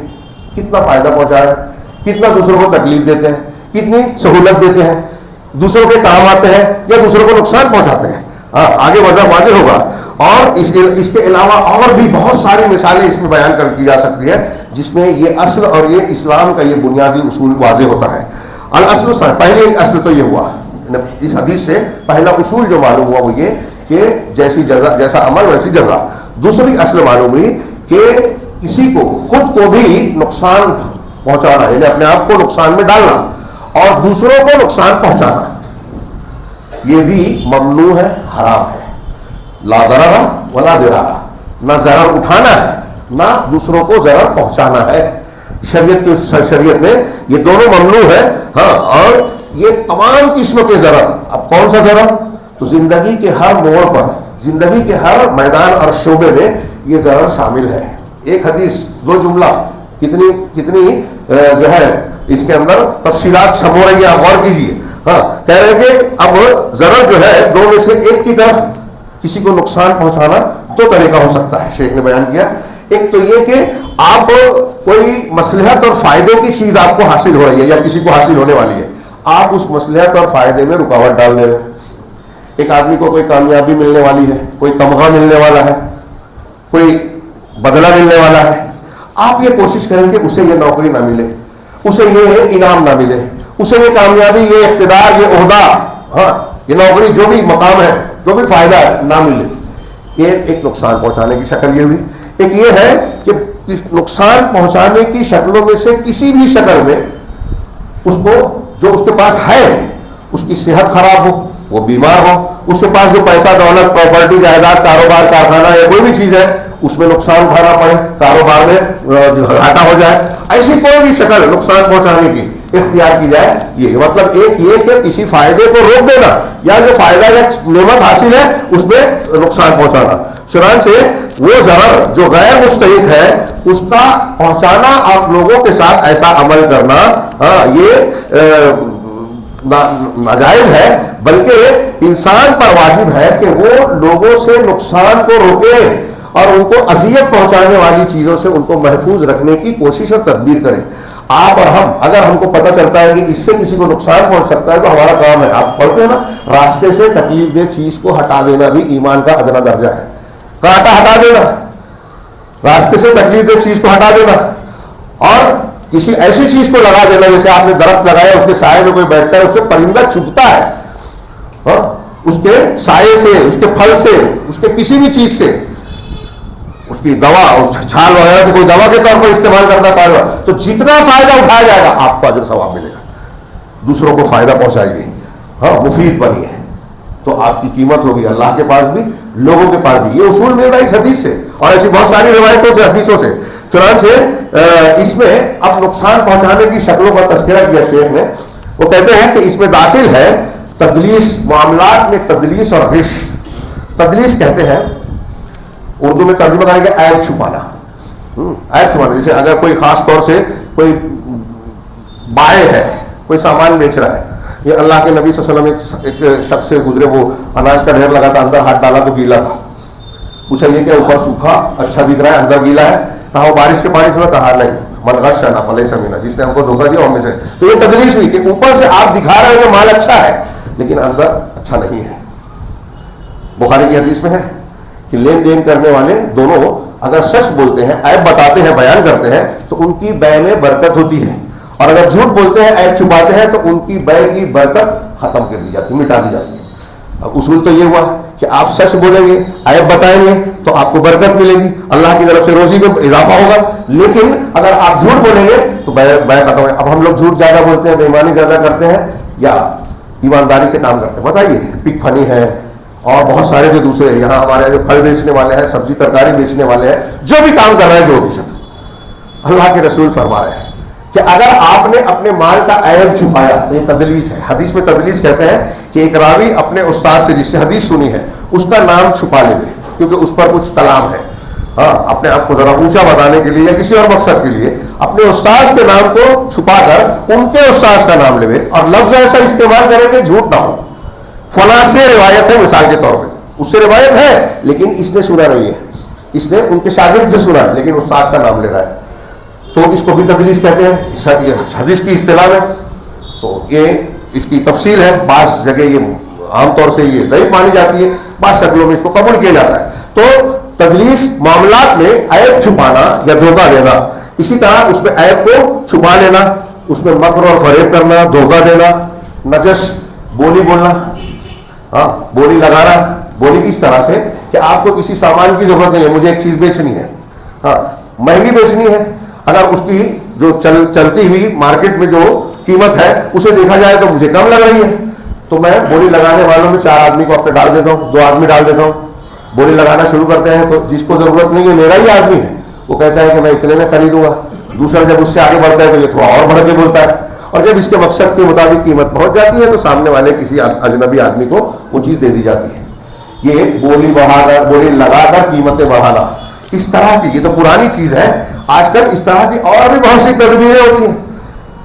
A: کتنا فائدہ پہنچا رہے ہیں، کتنا دوسروں کو تکلیف دیتے ہیں، کتنی سہولت دیتے ہیں، دوسروں کے کام آتے ہیں یا دوسروں کو نقصان پہنچاتے ہیں۔ آگے وجہ واضح ہوگا، اور اس کے علاوہ اور بھی بہت ساری مثالیں اس میں بیان کر کی جا سکتی ہے، جس میں یہ اصل اور یہ اسلام کا یہ بنیادی اصول واضح ہوتا ہے۔ الاصل، پہلے اصل تو یہ ہوا، اس حدیث سے پہلا اصول جو معلوم ہوا وہ یہ کہ جیسی جزا، جیسا عمل ویسی جزا۔ دوسری اصل معلوم ہوئی کہ کسی کو، خود کو بھی نقصان پہنچانا، یعنی اپنے آپ کو نقصان میں ڈالنا اور دوسروں کو نقصان پہنچانا، یہ بھی ممنوع ہے، حرام ہے۔ لا ضرر ولا ضرار، نہ ضرر اٹھانا ہے نہ دوسروں کو ضرر پہنچانا ہے۔ شریعت میں یہ دونوں ممنوع ہے، ہاں۔ اور یہ تمام قسم کے ضرر، اب کون سا ضرر؟ تو زندگی کے ہر موڑ پر، زندگی کے ہر میدان اور شعبے میں یہ ضرر شامل ہے۔ ایک حدیث، دو جملہ، کتنی جو ہے اس کے اندر تفصیلات سمو رہی ہیں، غور کیجیے۔ ہاں، کہہ رہے ہیں کہ اب ضرر جو ہے دو میں سے ایک کی طرف کسی کو نقصان پہنچانا دو طریقہ ہو سکتا ہے، شیخ نے بیان کیا۔ ایک تو یہ کہ آپ کوئی مصلحت اور فائدے کی چیز آپ کو حاصل ہو رہی ہے یا کسی کو حاصل ہونے والی ہے، آپ اس مصلحت اور فائدے میں رکاوٹ ڈال دے رہے ہیں۔ ایک آدمی کو کوئی کامیابی ملنے والی ہے، کوئی تمغہ ملنے والا ہے، کوئی بدلہ ملنے والا ہے، آپ یہ کوشش کریں کہ اسے یہ نوکری نہ ملے، اسے یہ انعام نہ ملے، اسے یہ کامیابی، یہ اقتدار، یہ عہدہ، ہاں، یہ نوکری، جو بھی مقام ہے، جو بھی فائدہ ہے، نہ ملے۔ یہ ایک نقصان پہنچانے کی شکل یہ ہوئی۔ ایک یہ ہے کہ نقصان پہنچانے کی شکلوں میں سے کسی بھی شکل میں اس کو، جو اس کے پاس ہے، اس کی صحت خراب ہو، وہ بیمار ہو، اس کے پاس جو پیسہ، دولت، پراپرٹی، جائیداد، کاروبار، کارخانہ یا کوئی بھی چیز ہے، اس میں نقصان اٹھانا پڑے، کاروبار میں گھاٹا ہو جائے، ایسی کوئی بھی شکل نقصان پہنچانے کی اختیار کی جائے۔ یہ مطلب ایک یہ کہ کسی فائدے کو روک دینا یا جو فائدہ یا نعمت حاصل ہے اس میں نقصان پہنچانا۔ چنانچہ وہ ضرر جو غیر مستحق ہے اس کا پہنچانا اور لوگوں کے ساتھ ایسا عمل کرنا، یہ ناجائز ہے، بلکہ انسان پر واجب ہے کہ وہ لوگوں سے نقصان کو روکے اور ان کو اذیت پہنچانے والی چیزوں سے ان کو محفوظ رکھنے کی کوشش اور تدبیر کریں. آپ اور ہم اگر ہم کو پتہ چلتا ہے کہ اس سے کسی کو نقصان پہنچ سکتا ہے تو ہمارا کام ہے, آپ پڑھتے ہیں نا, راستے سے تکلیف دہ چیز کو ہٹا دینا بھی ایمان کا ادنا درجہ ہے. کانٹا ہٹا دینا, راستے سے تکلیف دہ چیز کو ہٹا دینا, اور کسی ایسی چیز کو لگا دینا, جیسے آپ نے درخت لگایا, اس کے سائے میں کوئی بیٹھتا ہے, اس سے پرندہ چبھتا ہے, ہاں, اس کے سائے سے, اس کے پھل سے, اس کے کسی بھی چیز سے, اس کی دوا اور چھال وغیرہ سے کوئی دوا کے طور پر استعمال کرنا فائدہ, تو جتنا فائدہ اٹھایا جائے گا آپ کو اجر ثواب ملے گا. دوسروں کو فائدہ پہنچائیے, ہاں, مفید بنیے, تو آپ کی قیمت ہوگی اللہ کے پاس بھی, لوگوں کے پاس بھی. یہ اصول مل رہا ہے اس حدیث سے اور ایسی بہت ساری روایتوں سے, حدیثوں سے. چنانچہ اس میں اب نقصان پہنچانے کی شکلوں کا تذکرہ کیا شیخ نے. وہ کہتے ہیں کہ اس میں داخل ہے تدلیس, معاملات میں تدلیس اور غش. تدلیس کہتے ہیں, اردو میں ترجمہ کریں گے عیب چھپانا. عیب چھپانا, جیسے اگر کوئی خاص طور سے کوئی بائع ہے, کوئی سامان بیچ رہا ہے, یہ اللہ کے نبی صلی اللہ علیہ وسلم ایک شخص سے گزرے, وہ اناج کا ڈھیر لگا تھا, اندر ہاتھ ڈالا تو گیلا تھا. پوچھا یہ کہ اوپر سوکھا اچھا دکھ رہا ہے, اندر گیلا ہے. کہا وہ بارش کے پانی سے, کہا نہیں, من غشنا فلیس منا, جس نے ہم کو دھوکہ دیا ہم میں سے. تو یہ تدلیس ہوئی کہ اوپر سے آپ دکھا رہے ہیں کہ مال اچھا ہے لیکن اندر اچھا نہیں ہے. بخاری کی حدیث میں ہے کہ لین دین کرنے والے دونوں اگر سچ بولتے ہیں, عیب بتاتے ہیں, بیان کرتے ہیں, تو ان کی بے میں برکت ہوتی ہے, اور اگر جھوٹ بولتے ہیں, عیب چھپاتے ہیں, تو ان کی بے کی برکت ختم کر دی جاتی ہے, مٹا دی جاتی ہے. اب اصول تو یہ ہوا کہ آپ سچ بولیں گے, عیب بتائیں گے, تو آپ کو برکت ملے گی, اللہ کی طرف سے روزی میں اضافہ ہوگا. لیکن اگر آپ جھوٹ بولیں گے تو بے ختم ہے. اب ہم لوگ جھوٹ زیادہ بولتے ہیں, بے ایمانی زیادہ کرتے ہیں, یا ایمانداری سے کام کرتے ہیں؟ بتائیے. پک فنی ہے اور بہت سارے جو دوسرے یہاں ہمارے جو پھل بیچنے والے ہیں, سبزی ترکاری بیچنے والے ہیں, جو بھی کام کر رہے ہیں, جو بھی شخص, اللہ کے رسول فرما رہے ہیں کہ اگر آپ نے اپنے مال کا عیب چھپایا تو یہ تدلیس ہے. حدیث میں تدلیس کہتے ہیں کہ ایک راوی اپنے استاد سے جس سے حدیث سنی ہے اس کا نام چھپا لے, کیونکہ اس پر کچھ کلام ہے, ہاں, اپنے آپ کو ذرا اونچا بتانے کے لیے یا کسی اور مقصد کے لیے اپنے استاد کے نام کو چھپا کر ان کے استاد کا نام لے, اور لفظ ایسا استعمال کرے کہ جھوٹ نہ ہو. فلاں سے روایت ہے, مثال کے طور پہ اس سے روایت ہے لیکن اس نے سنا نہیں ہے, اس نے ان کے شاگرد سے سنا ہے لیکن استاد کا نام لے رہا ہے, تو اس کو بھی تدلیس کہتے ہیں. حدیث کی اصطلاح ہے, تو یہ اس کی تفصیل ہے. بعض جگہ یہ عام طور سے یہ ضعیف مانی جاتی ہے, بعض شکلوں میں اس کو قبول کیا جاتا ہے. تو تدلیس معاملات میں عیب چھپانا یا دھوکہ دینا. اسی طرح اس میں عیب کو چھپا لینا, اس میں مکر اور فریب کرنا, دھوکہ دینا, نجش, بولی بولنا, ہاں, بولی لگانا. بولی کس طرح سے کہ آپ کو کسی سامان کی ضرورت نہیں ہے, مجھے ایک چیز بیچنی ہے, ہاں, مہنگی بیچنی ہے, اگر اس کی جو چلتی ہوئی مارکیٹ میں جو قیمت ہے اسے دیکھا جائے تو مجھے کم لگ رہی ہے, تو میں بولی لگانے والوں میں 4 آدمی کو اپنے ڈال دیتا ہوں, 2 آدمی ڈال دیتا ہوں. بولی لگانا شروع کرتے ہیں تو جس کو ضرورت نہیں ہے, میرا ہی آدمی ہے, وہ کہتا ہے کہ میں اتنے میں خریدوں گا. دوسرا جب اس سے آگے بڑھتا ہے تو یہ تھوڑا اور بڑھ کے بولتا ہے, اور جب اس کے مقصد کے مطابق قیمت پہنچ جاتی ہے تو سامنے والے کسی اجنبی آدمی کو وہ چیز دے دی جاتی ہے. یہ بولی بڑھا کر, بولی لگا کر قیمتیں بڑھانا, اس طرح کی, یہ تو پرانی چیز ہے. آج کل اس طرح کی اور بھی بہت سی تدبیریں ہوتی ہیں.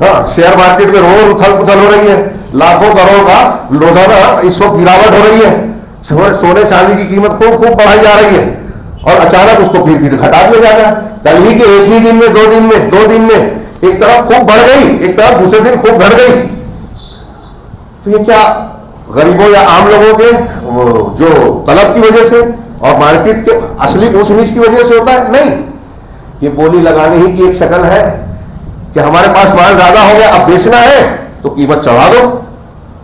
A: ہاں, شیئر مارکیٹ میں روز اتھل پتھل ہو رہی ہے, لاکھوں کروڑ کا روزانہ اس وقت گراوٹ ہو رہی ہے, سونے چاندی کی قیمت خوب بڑھائی جا رہی ہے, اور اچانک اس کو پھر گھٹا دیا جاتا ہے. کل ہی کے ایک ہی دن میں, 2 دن میں ایک طرف خوب بڑھ گئی, ایک طرف دوسرے دن خوب گھٹ گئی. تو یہ کیا غریبوں یا عام لوگوں کے جو طلب کی وجہ سے اور مارکیٹ کے اصلی اونچ نیچ کی وجہ سے ہوتا ہے؟ نہیں, یہ بولی لگانے ہی کی ایک شکل ہے کہ ہمارے پاس مال زیادہ ہو گیا, اب بیچنا ہے تو قیمت چڑھا دو,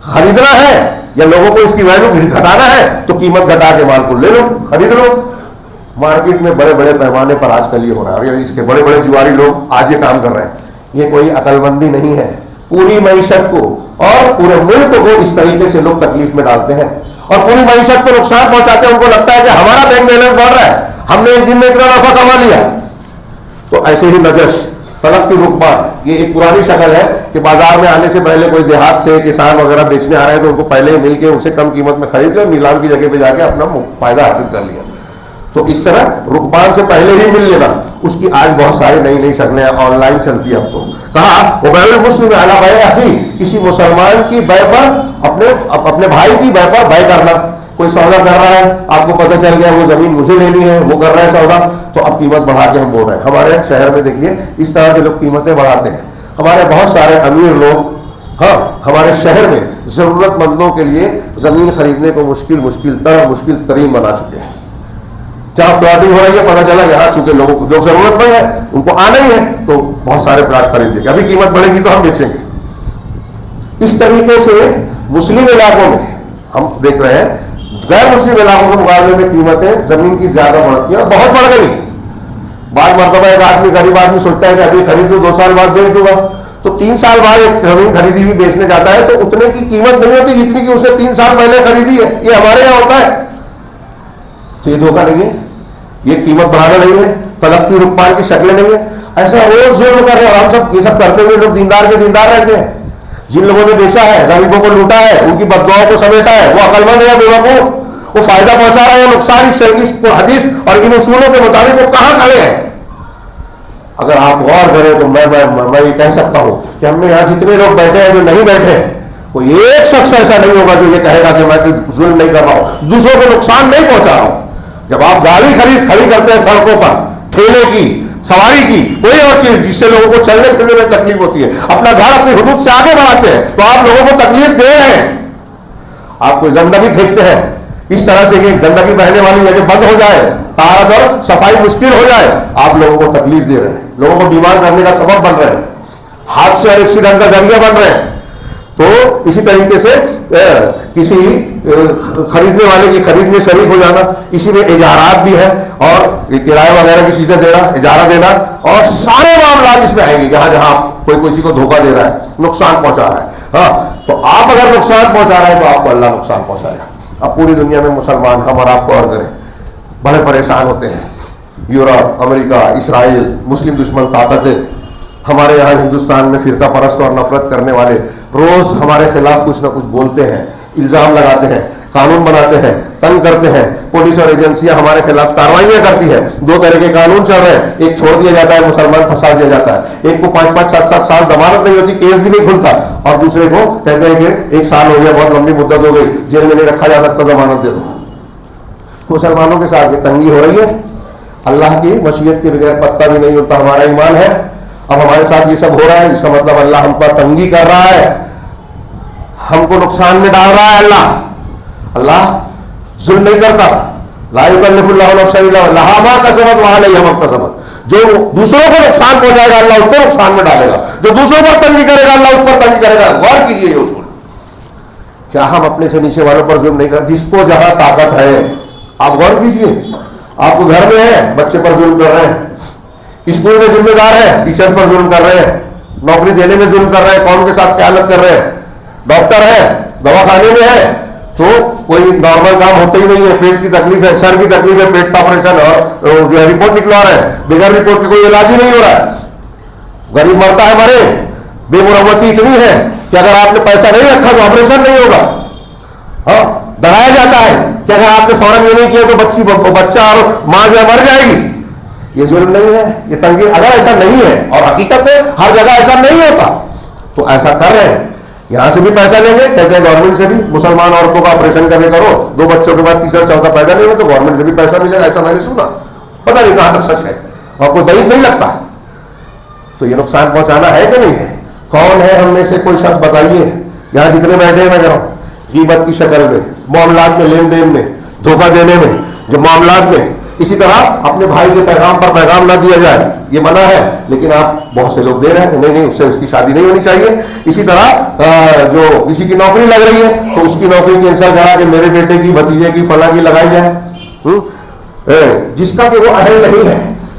A: خریدنا ہے یا لوگوں کو اس کی ویلیو گھٹانا ہے تو قیمت گھٹا کے مال کو لے لو, خرید لو. مارکیٹ میں بڑے بڑے پیمانے پر آج کل یہ ہو رہا ہے, اور اس کے بڑے بڑے جواری لوگ آج یہ کام کر رہے ہیں. یہ کوئی عقل مندی نہیں ہے. پوری معیشت کو اور پورے ملک کو اس طریقے سے لوگ تکلیف میں ڈالتے ہیں اور پوری معیشت کو نقصان پہنچاتے ہیں. ان کو لگتا ہے کہ ہمارا بینک بیلنس بڑھ رہا ہے, ہم نے ایک دن میں اتنا نفع کما لیا. تو ایسے ہی نجش, طلب کی رکبان, یہ ایک پرانی شکل ہے کہ بازار میں آنے سے پہلے کوئی دیہات سے کسان وغیرہ بیچنے آ رہے ہیں تو ان کو پہلے مل کے ان سے کم قیمت میں خرید لیا, نیلام کی جگہ پہ جا کے اپنا فائدہ حاصل کر لیا. تو اس طرح رکبان سے پہلے ہی مل لینا, اس کی آج بہت ساری نئی شکلیں آن لائن چلتی ہے. اب تو کہا وہ بیع المسلم علی بیع اخی, کسی مسلمان کی بیع پر اپنے بھائی کی بیع پر بیع کرنا. کوئی سودا کر رہا ہے، آپ کو پتہ چل گیا وہ زمین مجھے لینی ہے، وہ کر رہا ہے سودا، تو اب قیمت بڑھا کے ہم بول رہے ہیں. ہمارے شہر میں دیکھیے اس طرح سے لوگ قیمتیں بڑھاتے ہیں. ہمارے بہت سارے امیر لوگ ہمارے شہر میں ضرورت مندوں کے لیے زمین خریدنے کو مشکل ترین بنا چکے ہیں. جہاں پلاٹنگ ہو رہی ہے پتہ چلا یہاں چونکہ لوگ ضرورت مند ہے، ان کو آنا ہی ہے، تو بہت سارے پلاٹ خرید لیں گے. ابھی قیمت بڑھے گی تو ہم بیچیں گے. اس طریقے سے مسلم علاقوں میں ہم دیکھ رہے ہیں غیر مسلم علاقوں کے مقابلے میں قیمتیں زمین کی زیادہ بڑھتی ہیں اور بہت بڑھ گئی. بعض مرتبہ ایک آدمی غریب آدمی سوچتا ہے کہ ابھی خرید لوں 2 سال بعد بیچ دوں گا، تو 3 سال بعد ایک زمین خریدی ہوئی بیچنے جاتا ہے تو اتنے کی قیمت نہیں ہوتی جتنی کہ اسے 3 سال پہلے خریدی ہے. یہ ہمارے یہاں ہوتا ہے. تو یہ دھوکہ نہیں ہے، یہ قیمت بڑھانا نہیں ہے، تلقی رکمان کی شکلیں نہیں ہے. ایسا روز ظلم کر رہے ہیں ہم سب. یہ سب کرتے ہوئے لوگ دیندار کے دیندار رہتے ہیں. جن لوگوں نے بیچا ہے، غریبوں کو لوٹا ہے، ان کی بددعاؤں کو سمیٹا ہے، وہ عقل مند ہے بے وقوف. وہ فائدہ پہنچا رہا ہے نقصان اس حدیث اور ان اصولوں کے مطابق وہ کہاں کھڑے ہیں. اگر آپ غور کریں تو میں یہ کہہ سکتا ہوں کہ ہم نے یہاں جتنے لوگ بیٹھے ہیں جو نہیں بیٹھے ہیں، کوئی ایک شخص ایسا نہیں ہوگا جو یہ کہے گا کہ میں ظلم نہیں کر رہا ہوں، دوسروں کو نقصان نہیں پہنچا رہا ہوں. جب آپ گاڑی کھڑی کرتے ہیں سڑکوں پر، ٹھیلے کی، سواری کی، کوئی اور چیز جس سے لوگوں کو چلنے پھرنے میں تکلیف ہوتی ہے، اپنا گھر اپنی حدود سے آگے بڑھاتے ہیں، تو آپ لوگوں کو تکلیف دے رہے ہیں. آپ کوئی گندگی پھینکتے ہیں اس طرح سے کہ گندگی بہنے والی جگہ بند ہو جائے، طہارت اور صفائی مشکل ہو جائے، آپ لوگوں کو تکلیف دے رہے ہیں، لوگوں کو بیمار کرنے کا سبب بن رہے ہیں، حادثے اور ایکسیڈنٹ کا ذریعہ بن رہے ہیں. تو اسی طریقے سے کسی خریدنے والے کی خرید میں شریک ہو جانا، اسی میں اجارات بھی ہے اور کرایہ وغیرہ کی چیزیں دینا، اجارہ دینا، اور سارے معاملات اس میں آئیں گے جہاں جہاں کوئی کسی کو دھوکہ دے رہا ہے، نقصان پہنچا رہا ہے. تو آپ اگر نقصان پہنچا رہے ہیں تو آپ کو اللہ نقصان پہنچائے گا. اب پوری دنیا میں مسلمان ہم اور آپ کو اور کریں بڑے پریشان ہوتے ہیں. یورپ، امریکہ، اسرائیل، مسلم دشمن طاقتیں، ہمارے یہاں ہندوستان میں فرقہ پرست اور نفرت کرنے والے روز ہمارے خلاف کچھ نہ کچھ بولتے ہیں، الزام لگاتے ہیں، قانون بناتے ہیں، تنگ کرتے ہیں. پولیس اور ایجنسیاں ہمارے خلاف کارروائیاں کرتی ہیں. 2 طرح کے قانون چل رہے ہیں، ایک چھوڑ دیا جاتا ہے، مسلمان پھنسا دیا جاتا ہے. ایک کو 5-5 7-7 سال ضمانت نہیں ہوتی، کیس بھی نہیں کھلتا، اور دوسرے کو کہتے ہیں کہ 1 سال ہو گیا، بہت لمبی مدت ہو گئی، جیل میں نہیں رکھا جا سکتا، ضمانت دے دو. مسلمانوں کے ساتھ یہ تنگی ہو رہی ہے. اللہ کی مشیت کے بغیر پتہ بھی نہیں ہوتا ہمارا ایمان ہے. اب ہمارے ساتھ یہ سب ہو رہا ہے، اس کا مطلب اللہ ہم پر تنگی کر رہا ہے، ہم کو نقصان میں ڈال رہا ہے. اللہ ظلم نہیں کرتا. لا یکلف اللہ نفسا الا وسعها ما کسبت وعلیہا ما اکتسبت. جو دوسروں کو نقصان پہنچائے گا اللہ اس کو نقصان میں ڈالے گا، جو دوسروں پر تنگی کرے گا اللہ اس پر تنگی کرے گا. غور کیجیے یہ اصول. کیا ہم اپنے سے نیچے والوں پر ظلم نہیں کرتے؟ جس کو جہاں طاقت ہے، آپ غور کیجیے. آپ کو گھر میں ہے، بچے پر ظلم کر رہے ہیں، اسکول میں ذمہ دار ہے، ٹیچرز پر ظلم کر رہے ہیں، نوکری دینے میں ظلم کر رہے ہیں، قوم کے ساتھ خیانت کر رہے ہیں، ڈاکٹر ہے، دواخانے میں ہے تو کوئی نارمل کام ہوتا ہی نہیں ہے، پیٹ کی تکلیف ہے، سر کی تکلیف ہے، پیٹ کا آپریشن اور جو ہے رپورٹ نکلوا رہے ہیں، بغیر رپورٹ کے کوئی علاج ہی نہیں ہو رہا ہے. غریب مرتا ہے مرے. بے مروتی اتنی ہے کہ اگر آپ نے پیسہ نہیں رکھا تو آپریشن نہیں ہوگا. ڈرایا جاتا ہے کہ اگر آپ نے فوراً یہ نہیں کیا تو بچہ اور ماں جو ہے مر جائے گی. یہ ظلم نہیں ہے، یہ تنگی. اگر ایسا نہیں ہے، اور حقیقت میں ہر جگہ ایسا نہیں ہوتا، تو ایسا کر رہے ہیں. یہاں سے بھی پیسہ لیں گے، کہتے ہیں گورنمنٹ سے بھی مسلمان عورتوں کا آپریشن کرنے کرو، 2 بچوں کے بعد تیسرا چوتھا پیدا نہیں ہو تو گورنمنٹ سے بھی پیسہ ملے گا. ایسا میں نے سنا، پتہ نہیں کہاں تک سچ ہے اور کوئی بعید نہیں لگتا. تو یہ نقصان پہنچانا ہے کہ نہیں ہے؟ کون ہے ہم میں سے کوئی شخص بتائیے یہاں جتنے بیٹھے ہیں، میں کہہ رہا ہوں غیبت کی شکل میں، معاملات میں، لین دین میں، دھوکہ دینے میں، جو معاملات میں، اسی طرح اپنے بھائی کے پیغام پر پیغام نہ دیا جائے، یہ منع ہے، لیکن آپ بہت سے لوگ دے رہے ہیں. نہیں اس سے اس کی شادی نہیں ہونی چاہیے. اسی طرح جو کسی کی نوکری لگ رہی ہے تو اس کی نوکری کینسل کرا کہ میرے بیٹے کی، بھتیجے کی، فلاں کی لگائی جائے. جس کا کہ وہ اہل نہیں ہے،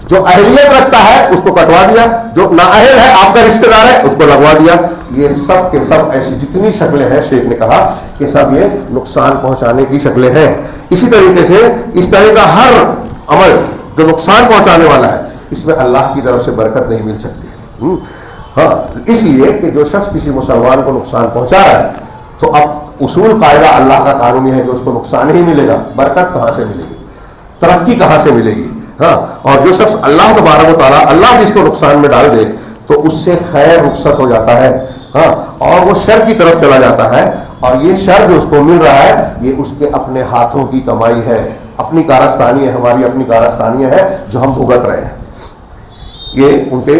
A: جو اہلیت رکھتا ہے اس کو کٹوا دیا، جو نااہل ہے آپ کا رشتہ دار ہے اس کو لگوا دیا. یہ سب کے سب ایسی جتنی شکلیں ہیں، شیخ نے کہا کہ سب یہ نقصان پہنچانے کی شکلیں ہیں. اسی طریقے سے اس طرح کا ہر عمل جو نقصان پہنچانے والا ہے، اس میں اللہ کی طرف سے برکت نہیں مل سکتی. اس لیے کہ جو شخص کسی مسلمان کو نقصان پہنچا رہا ہے تو اب اصول قاعدہ اللہ کا قانون یہ ہے کہ اس کو نقصان ہی ملے گا. برکت کہاں سے ملے گی؟ ترقی کہاں سے ملے گی؟ اور جو شخص اللہ تبارک و تعالیٰ اللہ جس کو نقصان میں ڈال دے تو اس سے خیر رخصت ہو جاتا ہے، اور وہ شر کی طرف چلا جاتا ہے. اور یہ شر جو اس کو مل رہا ہے یہ اس کے اپنے ہاتھوں کی کمائی ہے، اپنی کارستانی ہے، ہماری اپنی کارستانی ہے جو ہم بھگت رہے ہیں۔ یہ ان کے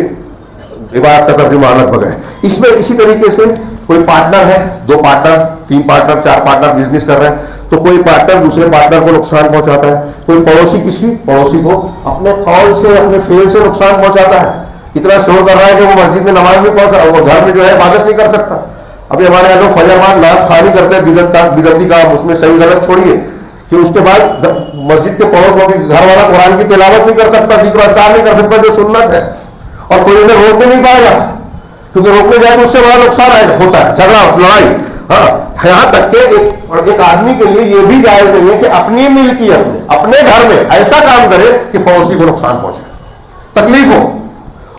A: عبارت کا ترجمہ الگ بگا ہے۔ اس میں اسی طریقے سے کوئی پارٹنر ہے، 2 پارٹنر، 3 پارٹنر، 4 پارٹنر بزنس کر رہے ہیں، تو کوئی پارٹنر دوسرے پارٹنر کو نقصان پہنچاتا ہے، کوئی پڑوسی کو اپنے قول سے اپنے فعل سے نقصان پہنچاتا ہے۔ اتنا شور کر رہا ہے کہ وہ مسجد میں نماز نہیں پڑھ سکتا، وہ گھر میں جو ہے عبادت نہیں کر سکتا۔ ابھی ہمارے یہاں لوگ فجر بعد نعت خوانی کرتے ہیں، بدعتی کام، اس میں صحیح غلط چھوڑیے کہ اس کے بعد مسجد کے پڑوسوں کے گھر والا قرآن کی تلاوت نہیں کر سکتا، ذکر و اذکار نہیں کر سکتا جو سنت ہے، اور کوئی انہیں روک بھی نہیں پائے گا، کیونکہ روکنے جائے تو اس سے بڑا نقصان ہوتا ہے، جھگڑا، لڑائی۔ ہاں، یہاں تک کہ ایک آدمی کے لیے یہ بھی جائز نہیں ہے کہ اپنی ملکیت میں اپنے گھر میں ایسا کام کرے کہ پڑوسی کو نقصان پہنچے، تکلیف ہو۔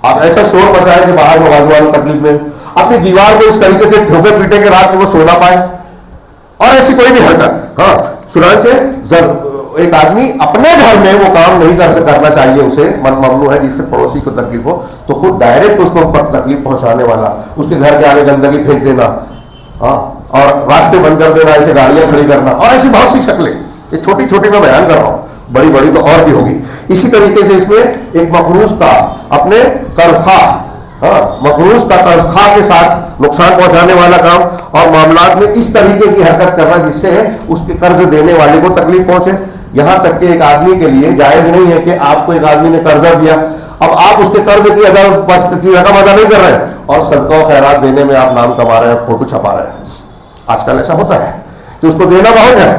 A: آپ ایسا شور مچائیں کہ باہر مغازوں والوں تکلیف میں، اپنی دیوار کو اس طریقے سے ٹھوکے پیٹے کے رات میں وہ سو نہ پائے، اور ایسی کوئی بھی حرکت۔ ہاں، چنانچہ ایک آدمی اپنے گھر میں وہ کام نہیں کرنا چاہیے، اسے ممنوع ہے جس سے پڑوسی کو تکلیف ہو، تو خود ڈائریکٹ اس کو تکلیف پہنچانے والا، اس کے گھر کے آگے گندگی پھینک دینا، ہاں، اور راستے بند کر دینا، ایسے گاڑیاں کھڑی کرنا، اور ایسی بہت سی شکلیں، یہ چھوٹی چھوٹی میں بیان کر رہا ہوں، بڑی بڑی تو اور بھی ہوگی۔ اسی طریقے سے اس میں ایک مقروض کا اپنے قرضخواہ، مقروض کا قرضخواہ کے ساتھ نقصان پہنچانے والا کام، اور معاملات میں اس طریقے کی حرکت کرنا جس سے اس کے قرض دینے والے کو تکلیف پہنچے۔ یہاں تک کہ ایک آدمی کے لیے جائز نہیں ہے کہ آپ کو ایک آدمی نے قرضہ دیا، اب آپ اس کے قرض کی رقم ادا نہیں کر رہے ہیں اور صدقہ و خیرات دینے میں آپ نام کما رہے ہیں، فوٹو چھپا رہے ہیں۔ آج کل ایسا ہوتا ہے کہ اس کو دینا بہت ہے،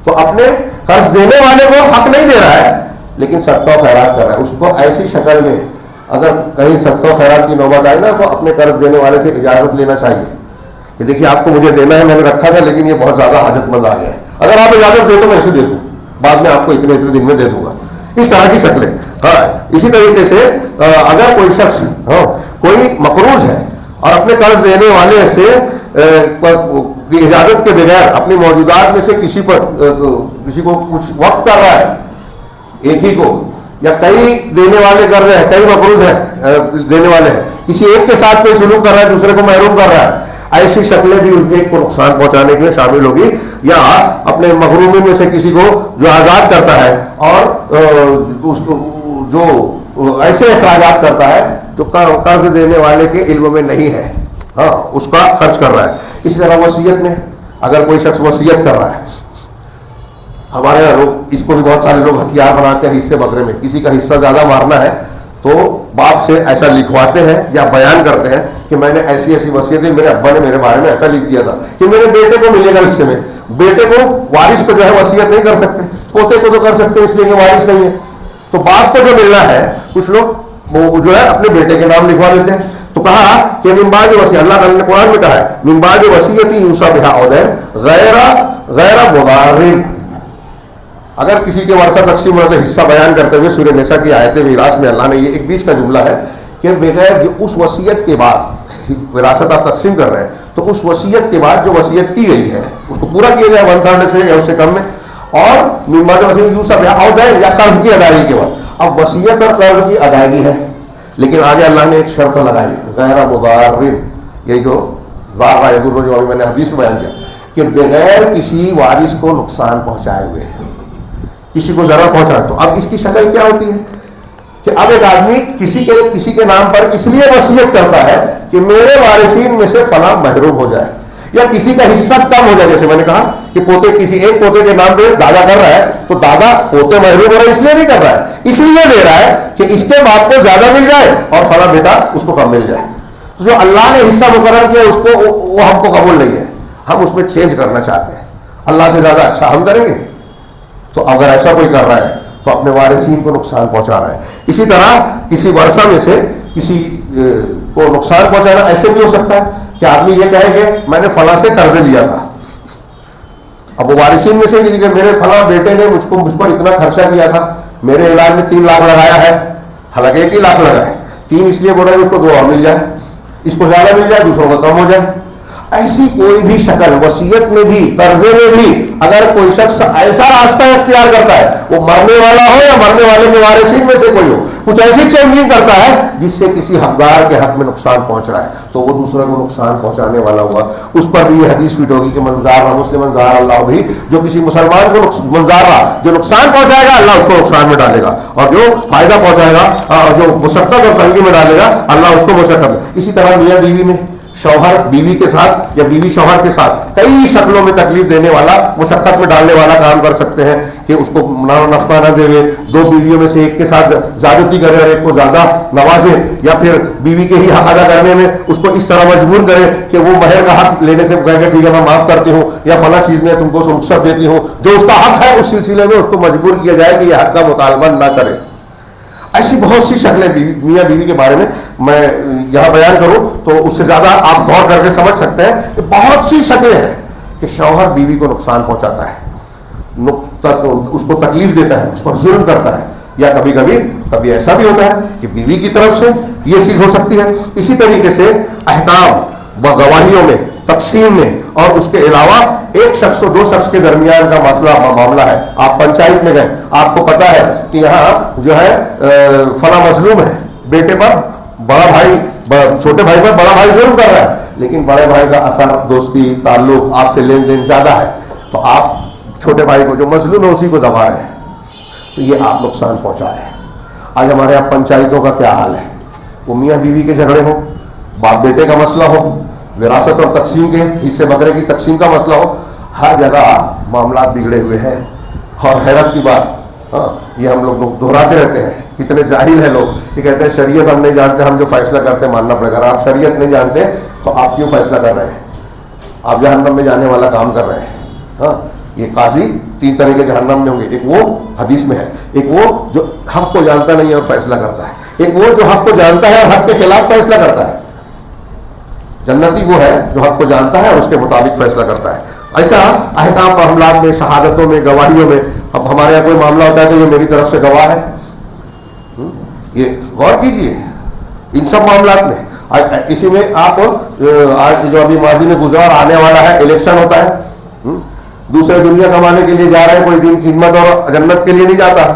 A: تو اپنے قرض دینے والے کو حق نہیں دے رہا ہے لیکن صدقہ و خیرات کر رہا ہے۔ اس کو ایسی شکل میں اگر کہیں صدقہ و خیرات کی نوبت آئی نا، تو اپنے قرض دینے والے سے اجازت لینا چاہیے کہ دیکھیے آپ کو مجھے دینا ہے، میں نے رکھا تھا لیکن یہ بہت زیادہ حاجت مند آ گیا ہے، اگر آپ اجازت دے تو میں اسے دے دوں، بعد میں آپ کو اتنے دن میں دے دوں گا۔ اس طرح کی شکلیں۔ ہاں، اسی طریقے سے اگر کوئی شخص کوئی مقروض ہے اور اپنے قرض دینے والے سے اجازت کے بغیر اپنی موجودات میں سے کسی کو کچھ وقف کر رہا ہے، ایک ہی کو، یا کئی دینے والے کر رہے ہیں، کئی مقروض ہیں دینے والے ہیں، کسی ایک کے ساتھ کوئی سلوک کر رہا ہے، دوسرے کو محروم کر رہا ہے، ایسی شکلیں بھی ایک کو نقصان پہنچانے کے لیے شامل ہوگی۔ یا اپنے محرومی میں سے کسی کو جو آزاد کرتا ہے اور اس کو جو ایسے اخراجات کرتا ہے جو قرض دینے والے کے علم میں نہیں ہے، ہاں، اس کا خرچ کر رہا ہے۔ اسی طرح وصیت میں اگر کوئی شخص وصیت کر رہا ہے، ہمارے یہاں لوگ اس کو بھی بہت سارے لوگ ہتھیار بناتے ہیں حصے بدلے میں، کسی کا حصہ زیادہ مارنا ہے تو باپ سے ایسا لکھواتے ہیں یا بیان کرتے ہیں کہ میں نے ایسی ایسی وصیت دی، میرے ابا نے میرے بارے میں ایسا لکھ دیا تھا کہ میرے بیٹے کو ملے گا حصے میں۔ بیٹے کو وارث کو جو ہے وصیت نہیں کر سکتے، پوتے کو تو کر سکتے اس لیے کہ وارث نہیں ہے، تو باپ کو جو ملنا ہے کچھ لوگ وہ جو ہے اپنے بیٹے کے نام لکھوا لیتے ہیں۔ تو کہا کہ من بعد وصیت، اللہ تعالیٰ نے قرآن میں کہا ہے من بعد وصیت یوصی بہا او دین غیر مضار۔ اگر کسی کے ورثہ تقسیم ہوتے حصہ بیان کرتے ہوئے سورہ نساء کی آیت میراث میں اللہ نے یہ ایک بیچ کا جملہ ہے کہ بغیر جو اس وصیت کے بعد وراثت آپ تقسیم کر رہے ہیں تو اس وصیت کے بعد جو وصیت کی گئی ہے اس کو پورا کیا جائے 1/3 سے یا اس سے کم میں، اور من بعد وصیت یوصی بہا او دین، یا قرض کی ادائیگی کے بعد۔ اب وصیت اور قرض کی ادائیگی ہے لیکن آگے اللہ نے ایک شرط لگائی غیر مضار، یہ جو ضار یضر جو ابھی میں نے حدیث میں بیان کیا کہ بغیر کسی وارث کو نقصان پہنچائے ہوئے، کسی کو ضرر پہنچائے۔ تو اب اس کی شکل کیا ہوتی ہے کہ اب ایک آدمی کسی کے نام پر اس لیے وصیت کرتا ہے کہ میرے وارثین میں سے فلاں محروم ہو جائے یا کسی کا حصہ کم ہو جائے۔ جیسے میں نے کہا کہ کسی ایک پوتے کے نام پہ دادا کر رہا ہے تو دادا پوتے محروم ہو رہا ہے اس لیے نہیں کر رہا ہے، اس لیے دے رہا ہے کہ اس کے باپ کو زیادہ مل جائے اور فلاں بیٹا اس کو کم مل جائے۔ تو جو اللہ نے حصہ مقرر کیا اس کو وہ ہم کو قبول نہیں ہے، ہم اس میں چینج کرنا چاہتے ہیں، اللہ سے زیادہ اچھا ہم کریں گے۔ تو اگر ایسا کوئی کر رہا ہے تو اپنے وارثین کو نقصان پہنچا رہا ہے۔ اسی طرح کسی ورثہ میں سے کسی کو نقصان پہنچانا ایسے بھی ہو سکتا ہے کہ آدمی یہ کہے کہ میں نے فلاں سے قرض لیا تھا، اب وہ وارثین میں سے کہ میرے فلاں بیٹے نے مجھ پر اتنا خرچہ کیا تھا، میرے علاج میں 3 لاکھ لگایا ہے، حالانکہ 1 ہی لاکھ لگا ہے، 3 اس لیے بول رہے ہیں اس کو 2 اور مل جائے، اس کو زیادہ مل جائے دوسروں کا کم ہو جائے۔ ایسی کوئی بھی شکل وصیت میں بھی قرضے میں بھی اگر کوئی شخص ایسا راستہ اختیار کرتا ہے، وہ مرنے والا ہو یا مرنے والے کے وارثین میں سے کوئی ہو، کچھ ایسی چینجنگ کرتا ہے جس سے کسی حقدار کے حق میں نقصان پہنچ رہا ہے تو وہ دوسرے کو نقصان پہنچانے والا ہوا. اس پر بھی یہ حدیث فٹ ہوگی کہ منظار مسلم زار اللہ بھی, جو کسی مسلمان کو منظار رہا جو نقصان پہنچائے گا اللہ اس کو نقصان میں ڈالے گا, اور جو فائدہ پہنچائے گا اور جو مشقت اور تنگی میں ڈالے گا اللہ اس کو مشقت. اسی طرح میاں بیوی میں, شوہر بیوی کے ساتھ یا بیوی شوہر کے ساتھ کئی شکلوں میں تکلیف دینے والا, مشقت میں ڈالنے والا کام کر سکتے ہیں کہ اس کو نفقہ نہ دے, دو بیویوں میں سے ایک کے ساتھ زیادتی کرے اور ایک کو زیادہ نوازے, یا پھر بیوی کے ہی حق ادا کرنے میں اس کو اس طرح مجبور کرے کہ وہ مہر کا حق لینے سے کہے کہ ٹھیک ہے میں معاف کرتی ہوں یا فلاں چیز میں تم کو رخصت دیتی ہوں, جو اس کا حق ہے اس سلسلے میں اس کو مجبور کیا جائے کہ یہ حق کا مطالبہ نہ کرے. ایسی بہت سی شکلیں میاں بیوی کے بارے میں یہاں بیان کروں تو اس سے زیادہ آپ غور کر کے سمجھ سکتے ہیں کہ بہت سی شکلیں ہیں کہ شوہر بیوی کو نقصان پہنچاتا ہے, اس کو تکلیف دیتا ہے, اس پر ظلم کرتا ہے, یا کبھی ایسا بھی ہوتا ہے کہ بیوی کی طرف سے یہ چیز ہو سکتی ہے. اسی طریقے سے احکام گواہیوں میں, تقسیم میں, اور اس کے علاوہ ایک شخص اور دو شخص کے درمیان کا مسئلہ معاملہ ہے. آپ پنچایت میں گئے, آپ کو پتا ہے کہ یہاں جو ہے فلاں مظلوم ہے, بیٹے پر بڑا بھائی, چھوٹے بھائی پر بڑا بھائی ظلم کر رہا ہے, لیکن بڑے بھائی کا اثر, دوستی, تعلق, آپ سے لین دین زیادہ ہے, تو آپ چھوٹے بھائی کو جو مظلوم ہے اسی کو دبا رہے ہیں, تو یہ آپ نقصان پہنچا رہے ہیں. آج ہمارے یہاں پنچایتوں کا کیا حال ہے, وہ میاں بیوی کے جھگڑے ہو, باپ بیٹے کا مسئلہ ہو, وراثت اور تقسیم کے حصے بکرے کی تقسیم کا مسئلہ ہو, ہر جگہ معاملات بگڑے ہوئے ہیں. اور حیرت کی بات, یہ ہم لوگ دہراتے رہتے ہیں, کتنے جاہل ہیں لوگ یہ کہتے ہیں شریعت ہم نہیں جانتے, ہم جو فیصلہ کرتے ہیں ماننا پڑے گا. آپ شریعت نہیں جانتے تو آپ کیوں فیصلہ کر رہے ہیں, آپ جہنم میں جانے والا کام کر رہے ہیں. یہ قاضی تین طرح کے جہنم میں ہوں گے, ایک وہ حدیث میں ہے, ایک وہ جو حق کو جانتا نہیں ہے اور فیصلہ کرتا ہے, ایک وہ جو حق کو جانتا ہے اور حق کے خلاف فیصلہ کرتا ہے. جنتی وہ ہے جو حق کو جانتا ہے اور اس کے مطابق فیصلہ کرتا ہے. ایسا احکام معاملات میں, شہادتوں میں, گواہیوں میں. اب ہمارے یہاں کوئی معاملہ ہوتا ہے تو یہ میری طرف سے گواہ ہے, یہ غور کیجئے ان سب معاملات میں. اسی میں آپ آج جو ابھی ماضی میں گزرا اور آنے والا ہے الیکشن ہوتا ہے, دوسرے دنیا کمانے کے لیے جا رہے ہیں, کوئی دین خدمت اور جنت کے لیے نہیں جاتا.